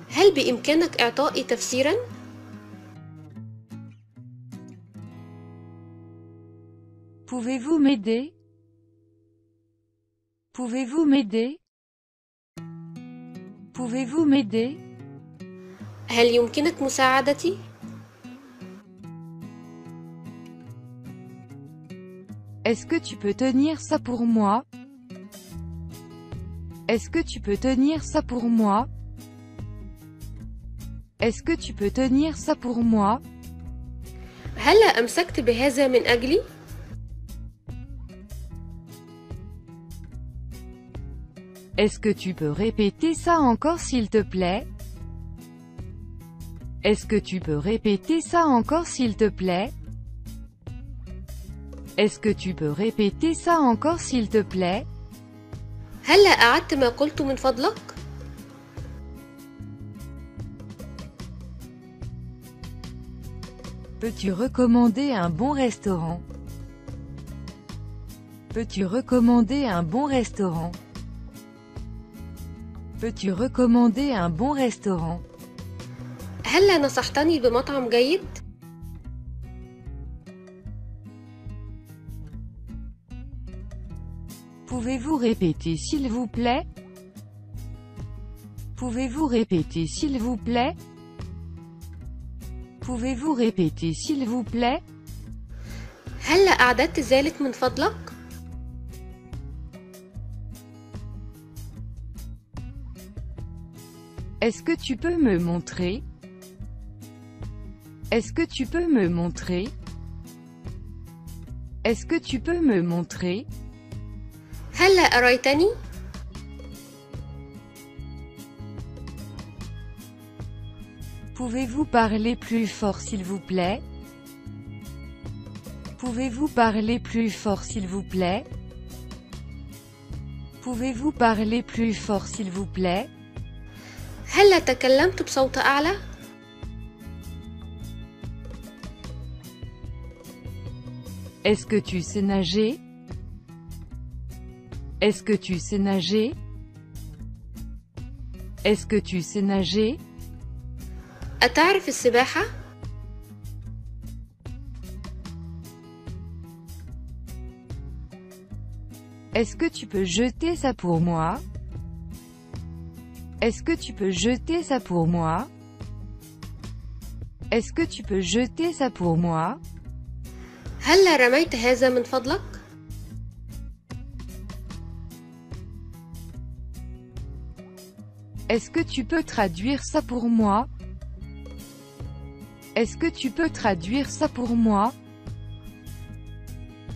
هل بإمكانك إعطائي تفسيراً؟ Pouvez-vous m'aider? Pouvez-vous m'aider? Pouvez-vous m'aider? هل يمكنك مساعدتي؟ Est-ce que tu peux tenir ça pour moi? Est-ce que tu peux tenir ça pour moi? Est-ce que tu peux tenir ça pour moi? هلا أمسكت بهذا من أجلي؟ Est-ce que tu peux répéter ça encore s'il te plaît? Est-ce que tu peux répéter ça encore s'il te plaît? Est-ce que tu peux répéter ça encore s'il te plaît? هلا أعدت ما قلت من فضلك؟ Peux-tu recommander un bon restaurant? Peux-tu recommander un bon restaurant? Peux-tu recommander un bon restaurant? هلا نصحتني بمطعم جيد؟ Pouvez-vous répéter s'il vous plaît? Pouvez-vous répéter s'il vous plaît? Pouvez-vous répéter s'il vous plaît? هلا أعددت ذلك من فضلك؟ Est-ce que tu peux me montrer? Est-ce que tu peux me montrer? Est-ce que tu peux me montrer? هلا أريتني؟ Pouvez-vous parler plus fort s'il vous plaît? Pouvez-vous parler plus fort s'il vous plaît? Pouvez-vous parler plus fort s'il vous plaît? هلا تكلمت بصوت أعلى؟ Est-ce que tu sais nager? Est-ce que tu sais nager? Est-ce que tu sais nager? أتعرف السباحة؟ Est-ce que tu peux jeter ça pour moi? Est-ce que tu peux jeter ça pour moi? Est-ce que tu peux jeter ça pour moi? هلا رميت هذا من فضلك؟ Est-ce que tu peux traduire ça pour moi? Est-ce que tu peux traduire ça pour moi?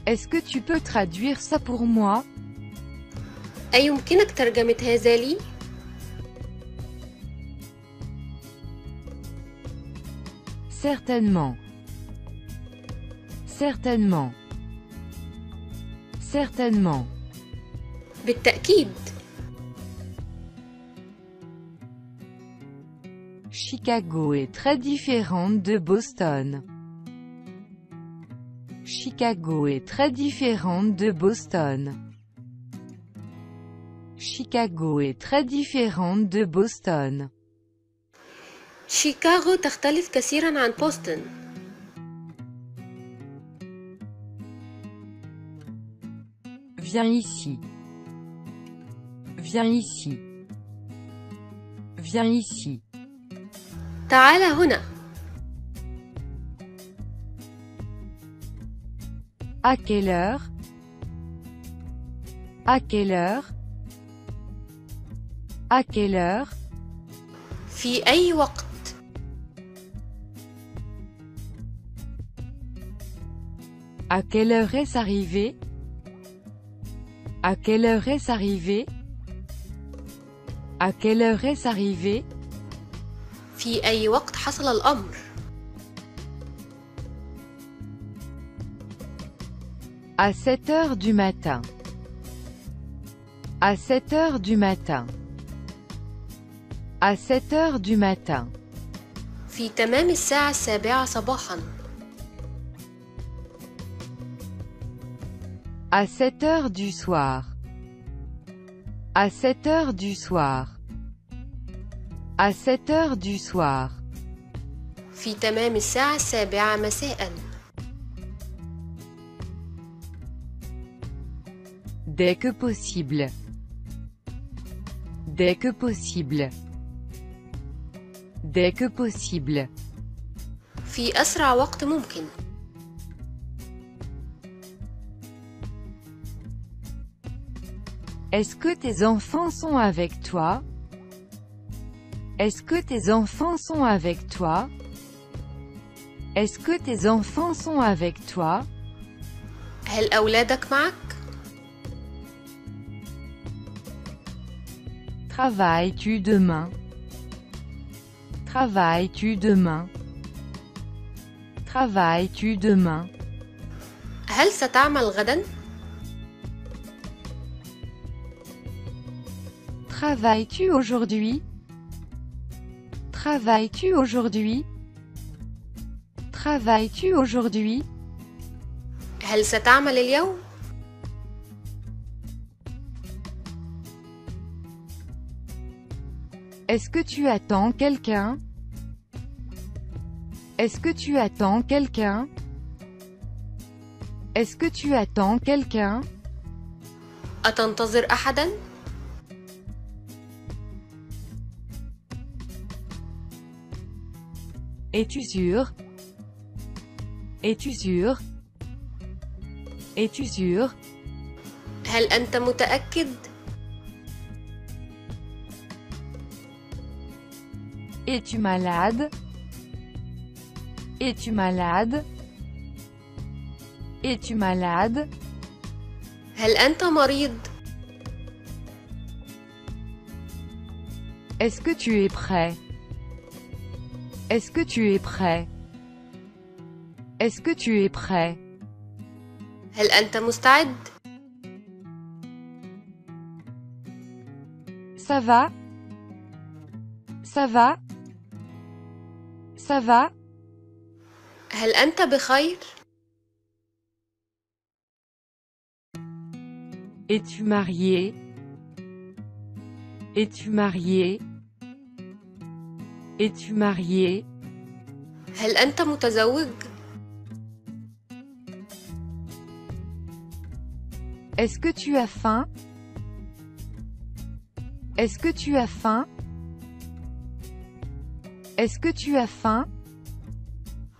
Est-ce que tu peux traduire ça pour moi? أيمكنك ترجمة هذا لي؟ Certainement. Certainement. Certainement. بالتأكيد. Chicago est très différente de Boston. Chicago est très différente de Boston. Chicago est très différente de Boston. شيكاغو تختلف كثيرا عن بوسطن. Viens ici. Viens ici. Viens ici. تعال هنا. À quelle heure? À quelle heure? À quelle heure? في أي وقت؟ À quelle heure est-ce arrivé? À quelle heure est-ce arrivé? À quelle heure est-ce arrivé? في أي وقت حصل الأمر؟ À 7 heures du matin. À 7 heures du matin. À 7 heures du matin. في تمام الساعة 7 صباحا. À 7 heures du soir. À 7 heures du soir. À 7 heures du soir. في تمام الساعة 7 مساء. Dès que possible. Dès que possible. Dès que possible. في أسرع وقت ممكن. Est-ce que tes enfants sont avec toi? Est-ce que tes enfants sont avec toi? Est-ce que tes enfants sont avec toi? هل أولادك معك؟ Travailles-tu demain? Travailles-tu demain? Travailles-tu demain? هل ستعمل غدا؟ Travailles-tu aujourd'hui? Travailles-tu aujourd'hui? Travailles-tu aujourd'hui? هل ستعمل اليوم؟ Est-ce que tu attends quelqu'un? Est-ce que tu attends quelqu'un? Est-ce que tu attends quelqu'un? أتنتظر أحدا؟ Es-tu sûr? Es-tu sûr? Es-tu sûr? هل أنت متأكد؟ Es-tu malade? Es-tu malade? Es-tu malade? هل أنت مريض؟ Est-ce que tu es prêt? Est-ce que tu es prêt? Est-ce que tu es prêt? هل أنت مستعد؟ Ça va? Ça va? Ça va? هل أنت بخير؟ Es-tu marié? Es-tu marié? Es-tu marié? هل أنت متزوج؟ Est-ce que tu as faim? Est-ce que tu as faim? Est-ce que tu as faim?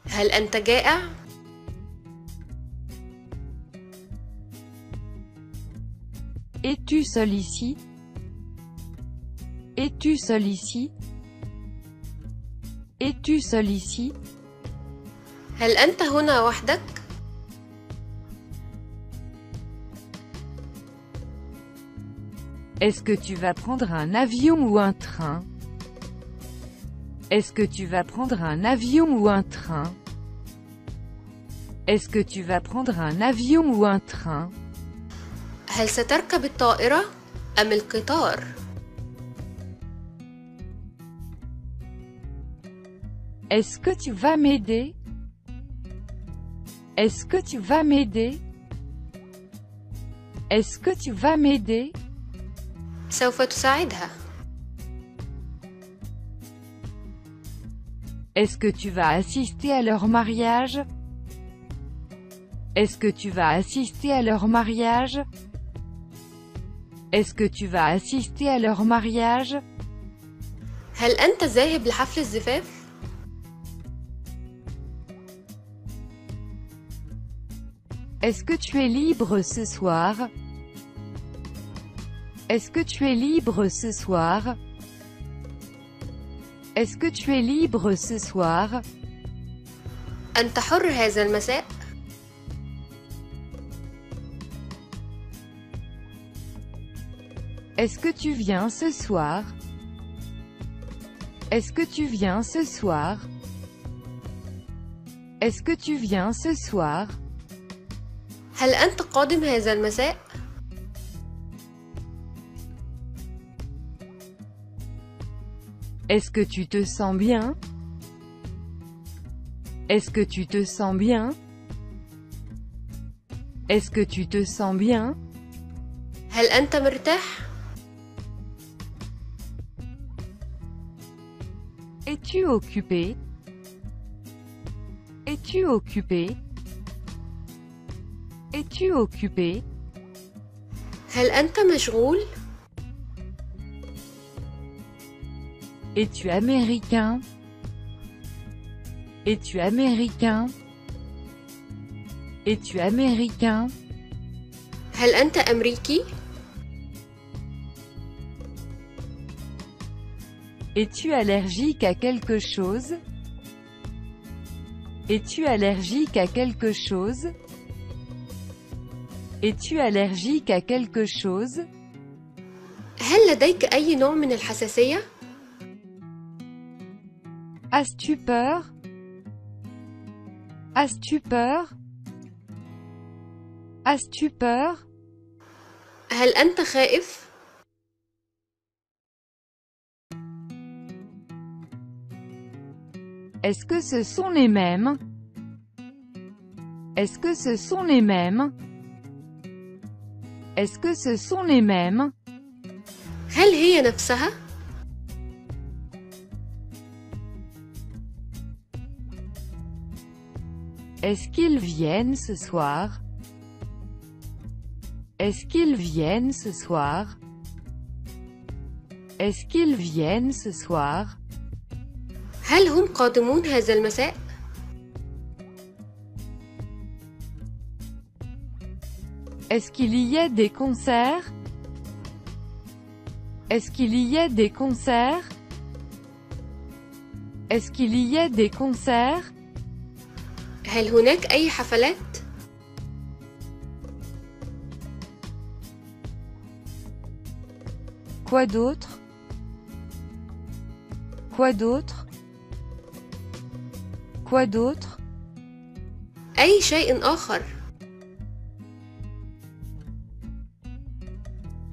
هل أنت جائع؟ Es-tu seul ici? Es-tu seul ici? Es-tu seul ici? هل أنت هنا وحدك؟ Est-ce que tu vas prendre un avion ou un train? Est-ce que tu vas prendre un avion ou un train? Est-ce que tu vas prendre un avion ou un train? هل ستركب الطائرة أم القطار؟ Est-ce que tu vas m'aider? Est-ce que tu vas m'aider? Est-ce que tu vas m'aider? سوف تساعدها. Est-ce que tu vas assister à leur mariage? Est-ce que tu vas assister à leur mariage? Est-ce que tu vas assister à leur mariage? هل أنت ذاهب لحفل الزفاف؟ Est-ce que tu es libre ce soir? Est-ce que tu es libre ce soir? Est-ce que tu es libre ce soir? أنت حر هذا المساء؟ Est-ce que tu viens ce soir? Est-ce que tu viens ce soir? Est-ce que tu viens ce soir? هل أنت قادم هذا المساء؟ Est-ce que tu te sens bien? Est-ce que tu te sens bien? Est-ce que tu te sens bien? هل أنت مرتاح؟ Es-tu occupé? Es-tu occupé? Es-tu occupé? هل أنت مشغول؟ Es-tu américain? Es-tu américain? Es-tu américain? هل أنت أمريكي؟ Es-tu allergique à quelque chose? Es-tu allergique à quelque chose? Es-tu allergique à quelque chose? هل لديك أي نوع من الحساسية؟ As-tu peur? As-tu peur? As-tu peur? هل أنت خائف؟ Est-ce que ce sont les mêmes? Est-ce que ce sont les mêmes? Est-ce que ce sont les mêmes? هل هي نفسها؟ Est-ce qu'ils viennent ce soir? Est-ce qu'ils viennent ce soir? Est-ce qu'ils viennent ce soir? هل هم قادمون هذا المساء؟ Est-ce qu'il y a des concerts? Est-ce qu'il y a des concerts? Est-ce qu'il y a des concerts? هل هناك أي حفلات؟ Quoi d'autre? Quoi d'autre? Quoi d'autre? أي شيء آخر؟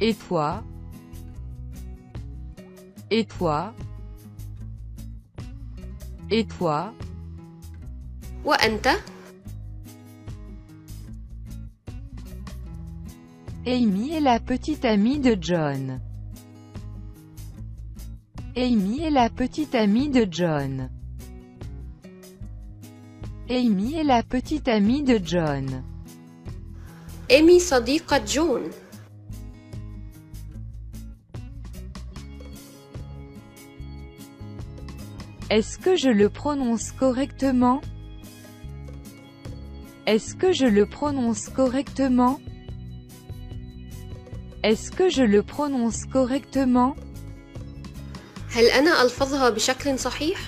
Et toi? Et toi? Et toi? وأنت؟ Amy est la petite amie de John. Amy est la petite amie de John. Amy est la petite amie de John. إيمي صديقة جون. Est-ce que je le prononce correctement? Est-ce que je le prononce correctement? Est-ce que je le prononce correctement? هل أنا ألفظها بشكل صحيح؟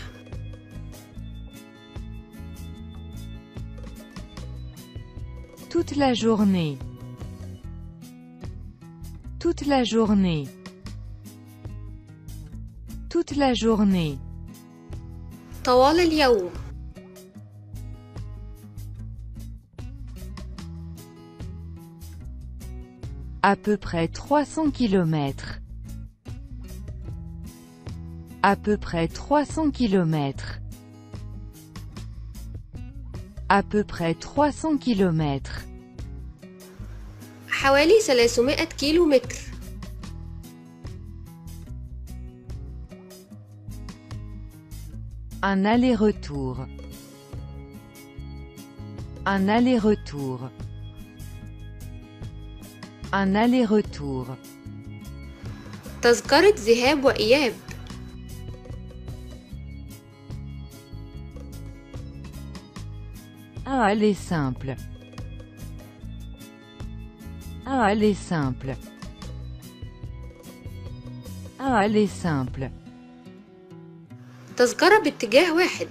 Toute la journée. Toute la journée. Toute la journée. طوال اليوم. À peu près 300 km. À peu près 300 km. À peu près 300 km. حوالي 300 كيلو متر. Un aller-retour. Un aller-retour. Un aller-retour. تذكرة ذهاب وإياب. Un aller simple. Un aller simple. Un aller simple. تذكرة باتجاه واحد.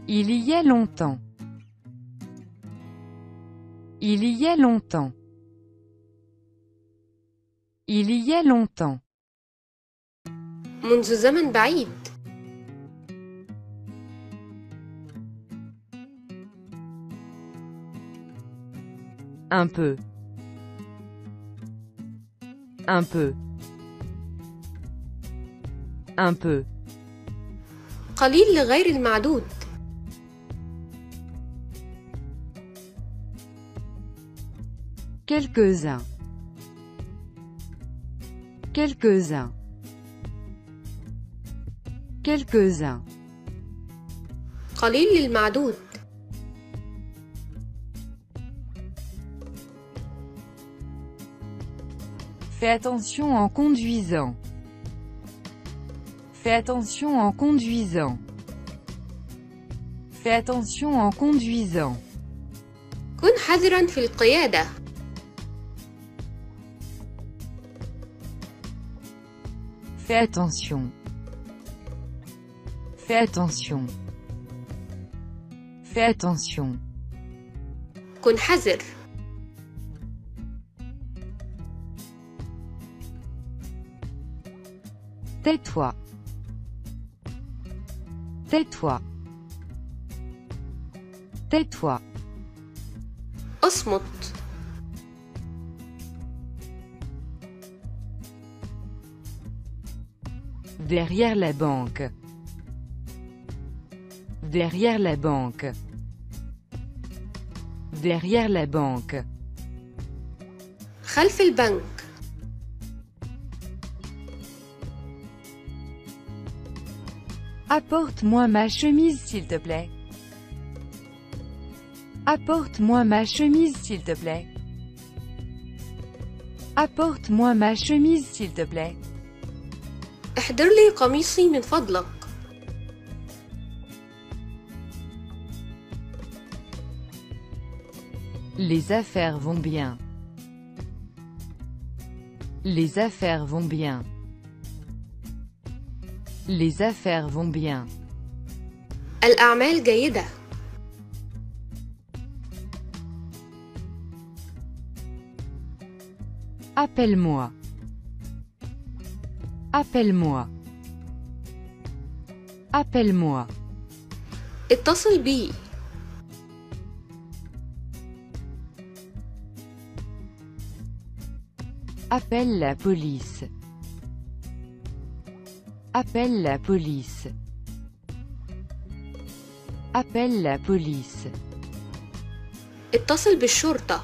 Il y a longtemps. Il y a longtemps. Il y a longtemps. منذ زمن بعيد. Un peu. Un peu. Un peu. قليل لغير المعدود. Quelques-uns. Quelques-uns. Quelques-uns. قليل للمعدود. Fais attention en conduisant. Fais attention en conduisant. Fais attention en conduisant. كن حذراً في القيادة. Fais attention. Fais attention. Fais attention. كن حذر. Tais-toi. Tais-toi. Tais-toi. اصمت. Derrière la banque. Derrière la banque. Derrière la banque. خلف البنك. Apporte-moi ma chemise s'il te plaît. Apporte-moi ma chemise s'il te plaît. Apporte-moi ma chemise s'il te plaît. احضر لي قميصي من فضلك. Les affaires vont bien. Les affaires vont bien. Les affaires vont bien. الأعمال جيدة. Appelle-moi. Appelle-moi. Appelle-moi. اتصل بي. Appelle la police. Appelle la police. Appelle la police. اتصل بالشرطة.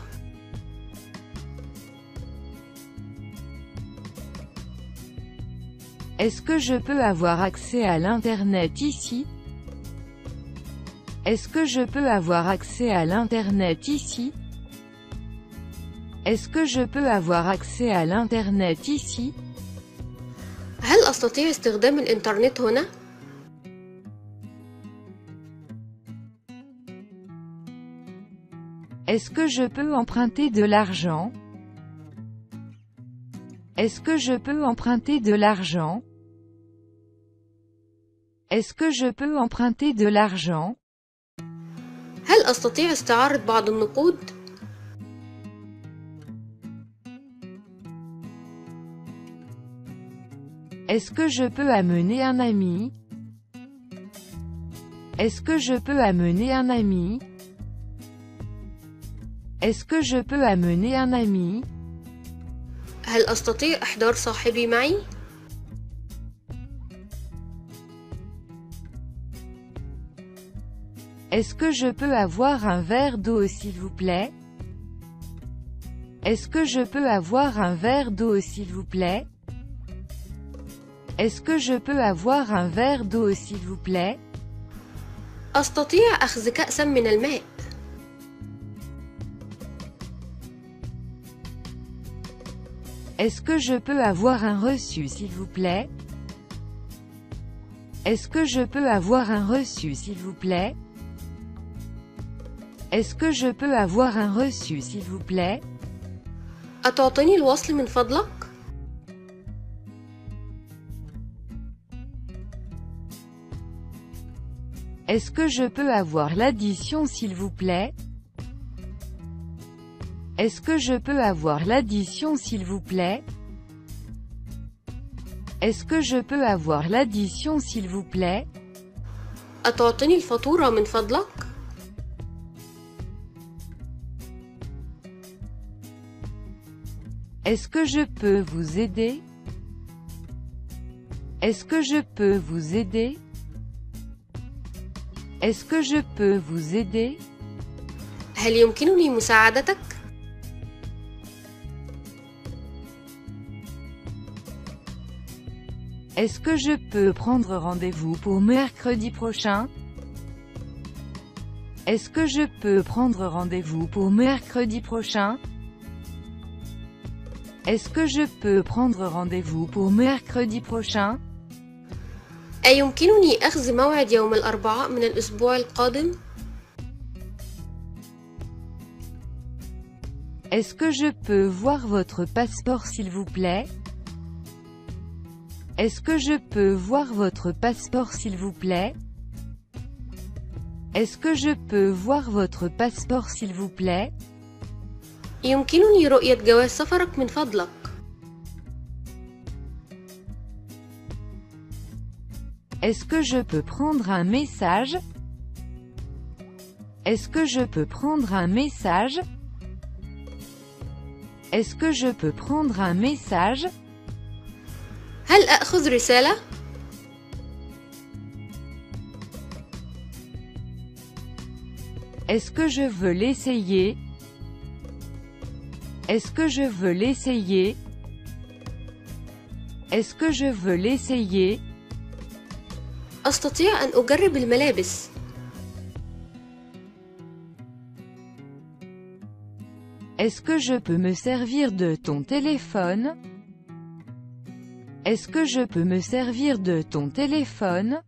Est-ce que je peux avoir accès à l'Internet ici? Est-ce que je peux avoir accès à l'Internet ici? Est-ce que je peux avoir accès à l'Internet ici? هل أستطيع استخدام الإنترنت هنا؟ Est-ce que je peux emprunter de l'argent? Est-ce que je peux emprunter de l'argent? Est-ce que je peux emprunter de l'argent? هل أستطيع استعارة بعض النقود؟ Est-ce que je peux amener un ami? Est-ce que je peux amener un ami? Est-ce que je peux amener un ami? هل أستطيع إحضار صاحبي معي؟ Est-ce que je peux avoir un verre d'eau s'il vous plaît? Est-ce que je peux avoir un verre d'eau s'il vous plaît? Est-ce que je peux avoir un verre d'eau s'il vous plaît? أستطيع أخذ كأسا من الماء؟ Est-ce que je peux avoir un reçu s'il vous plaît? Est-ce que je peux avoir un reçu s'il vous plaît? Est-ce que je peux avoir un reçu s'il vous plaît? أتعطيني الوصل من فضلك؟ Est-ce que je peux avoir l'addition s'il vous plaît? Est-ce que je peux avoir l'addition s'il vous plaît? Est-ce que je peux avoir l'addition s'il vous plaît? أتعطيني الفاتورة من فضلك؟ Est-ce que je peux vous aider? Est-ce que je peux vous aider? Est-ce que je peux vous aider? هل يمكنني مساعدتك؟ Est-ce que je peux prendre rendez-vous pour mercredi prochain? Est-ce que je peux prendre rendez-vous pour mercredi prochain? Est-ce que je peux prendre rendez-vous pour mercredi prochain? أيمكنني أخذ موعد يوم الأربعاء من الأسبوع القادم؟ Est-ce que je peux voir votre passeport s'il vous plaît? Est-ce que je peux voir votre passeport s'il vous plaît? Est-ce que je peux voir votre passeport s'il vous plaît? يمكنني رؤية جواز سفرك من فضلك؟ Est-ce que je peux prendre un message? Est-ce que je peux prendre un message? Est-ce que je peux prendre un message? هل أخذ رسالة؟ Est-ce que je veux l'essayer? Est-ce que je veux l'essayer? Est-ce que je veux l'essayer? أستطيع أن أجرب الملابس؟ Est-ce que je peux me servir de ton téléphone? Est-ce que je peux me servir de ton téléphone?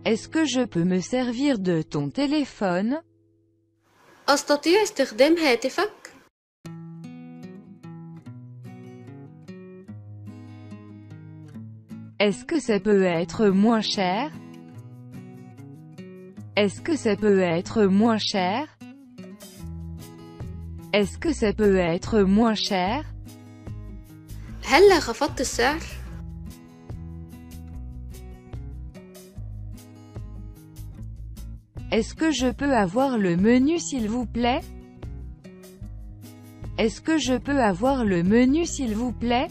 Est-ce que je peux me servir de ton téléphone? أستطيع استخدام هاتفك؟ Est-ce que ça peut être moins cher? Est-ce que ça peut être moins cher? Est-ce que ça peut être moins cher? هلا خفضت السعر؟ Est-ce que je peux avoir le menu s'il vous plaît? Est-ce que je peux avoir le menu s'il vous plaît?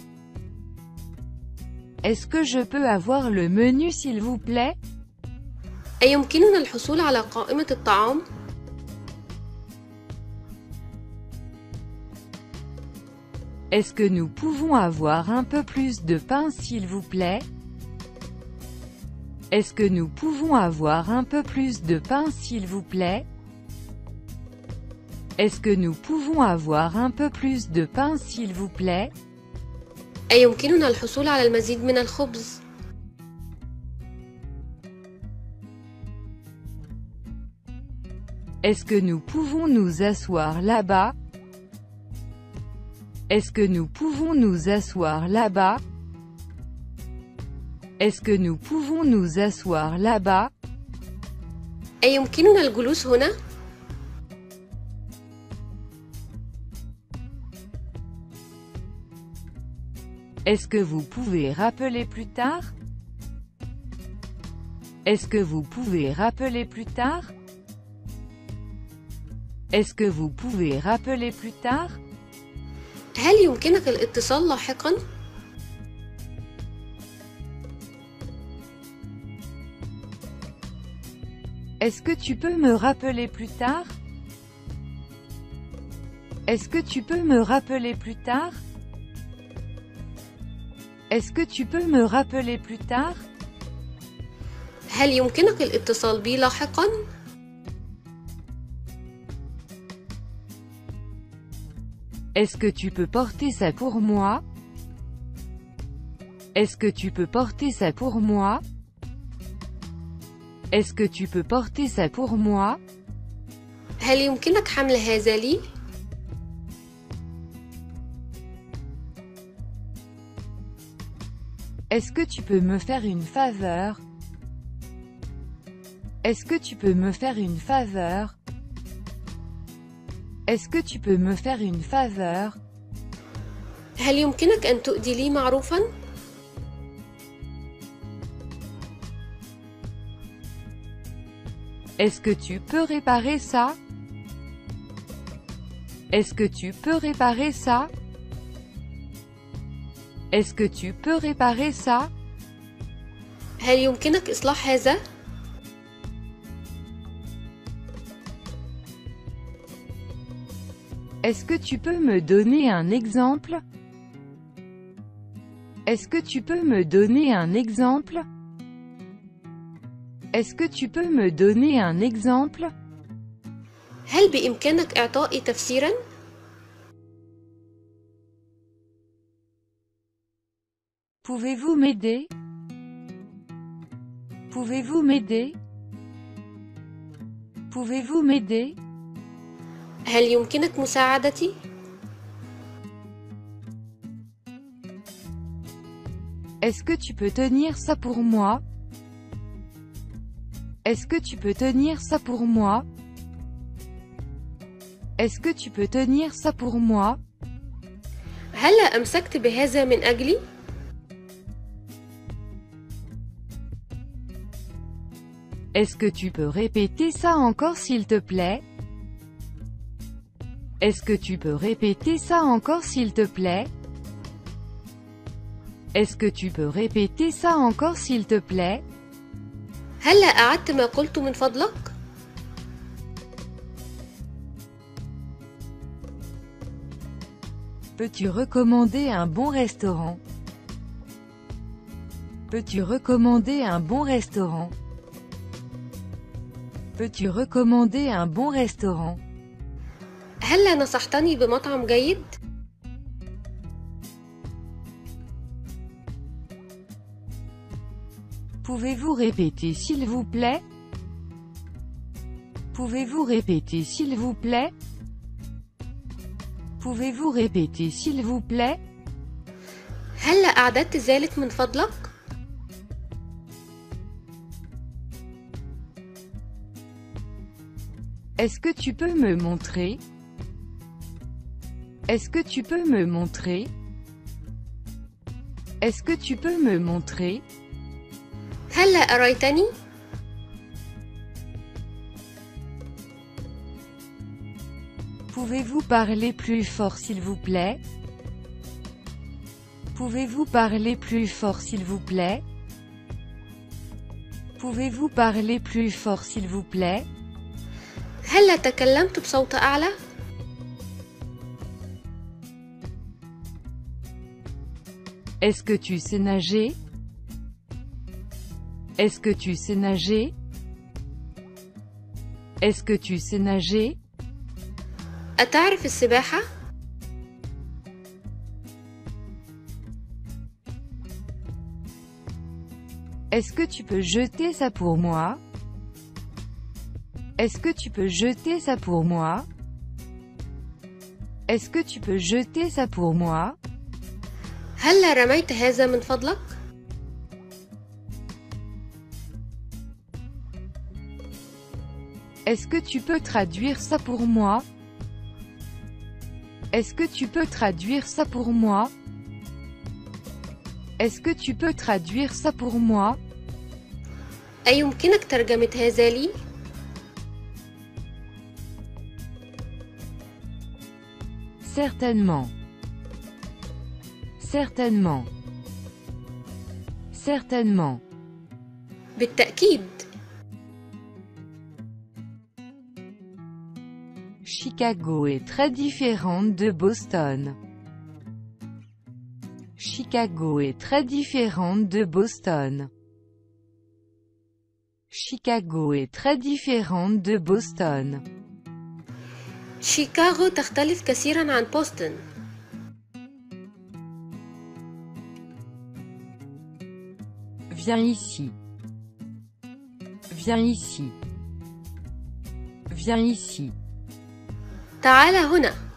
Est-ce que je peux avoir le menu s'il vous plaît? أيمكننا الحصول على قائمة الطعام؟ Est-ce que nous pouvons avoir un peu plus de pain s'il vous plaît? Est-ce que nous pouvons avoir un peu plus de pain s'il vous plaît? Est-ce que nous pouvons avoir un peu plus de pain s'il vous plaît? أيمكننا الحصول على المزيد من الخبز؟ Est-ce que nous pouvons nous asseoir là-bas? Est-ce que nous pouvons nous asseoir là-bas? Est-ce que nous pouvons nous asseoir là-bas? أيمكننا الجلوس هنا؟ Est-ce que vous pouvez rappeler plus tard? Est-ce que vous pouvez rappeler plus tard? Est-ce que vous pouvez rappeler plus tard? هل يمكنك الاتصال لاحقاً؟ Est-ce que tu peux me rappeler plus tard? Est-ce que tu peux me rappeler plus tard? Est-ce que tu peux me rappeler plus tard? هل يمكنك الاتصال بي لاحقاً؟ Est-ce que tu peux porter ça pour moi? Est-ce que tu peux porter ça pour moi? Est-ce que tu peux porter ça pour moi? هل يمكنك حمل هذا لي؟ Est-ce que tu peux me faire une faveur? Est-ce que tu peux me faire une faveur? Est-ce que tu peux me faire une faveur? هل يمكنك أن تؤدي لي معروفاً؟ Est-ce que tu peux réparer ça? Est-ce que tu peux réparer ça? Est-ce que tu peux réparer ça? هل يمكنك إصلاح هذا؟ Est-ce que tu peux me donner un exemple? Est-ce que tu peux me donner un exemple? Est-ce que tu peux me donner un exemple? هل بإمكانك إعطائي تفسيراً؟ Pouvez-vous m'aider? Pouvez-vous m'aider? Pouvez-vous m'aider? هل يمكنك مساعدتي؟ Est-ce que tu peux tenir ça pour moi? Est-ce que tu peux tenir ça pour moi? Est-ce que tu peux tenir ça pour moi? هل أمسكت بهذا من أجلي؟ Est-ce que tu peux répéter ça encore s'il te plaît? Est-ce que tu peux répéter ça encore s'il te plaît? Est-ce que tu peux répéter ça encore s'il te plaît? هل أعدت ما قلت من فضلك؟ Peux-tu recommander un bon restaurant? Peux-tu recommander un bon restaurant? Peux-tu recommander un bon restaurant? هل نصحتني بمطعم جيد؟ Pouvez-vous répéter s'il vous plaît? Pouvez-vous répéter s'il vous plaît? Pouvez-vous répéter s'il vous plaît? هل أعددت ذلك من فضلك؟ Est-ce que tu peux me montrer? Est-ce que tu peux me montrer? Est-ce que tu peux me montrer? هل أريتني؟ Pouvez-vous parler plus fort s'il vous plaît? Pouvez-vous parler plus fort s'il vous plaît? Pouvez-vous parler plus fort s'il vous plaît? هل تكلمت بصوت أعلى؟ Est-ce que tu sais nager? Est-ce que tu sais nager? Est-ce que tu sais nager? أتعرف السباحة؟ Est-ce que tu peux jeter ça pour moi? Est-ce que tu peux jeter ça pour moi? Est-ce que tu peux jeter ça pour moi? هل رميت هذا من فضلك؟ Est-ce que tu peux traduire ça pour moi? Est-ce que tu peux traduire ça pour moi? Est-ce que tu peux traduire ça pour moi? أيمكنك ترجمة هذا لي؟ Certainement. Certainement. Certainement. بالتأكيد. Chicago est très différente de Boston. Chicago est très différente de Boston. Chicago est très différente de Boston. شيكاغو تختلف كثيرا عن بوسطن. Viens ici. Viens ici. Viens ici. تعال هنا.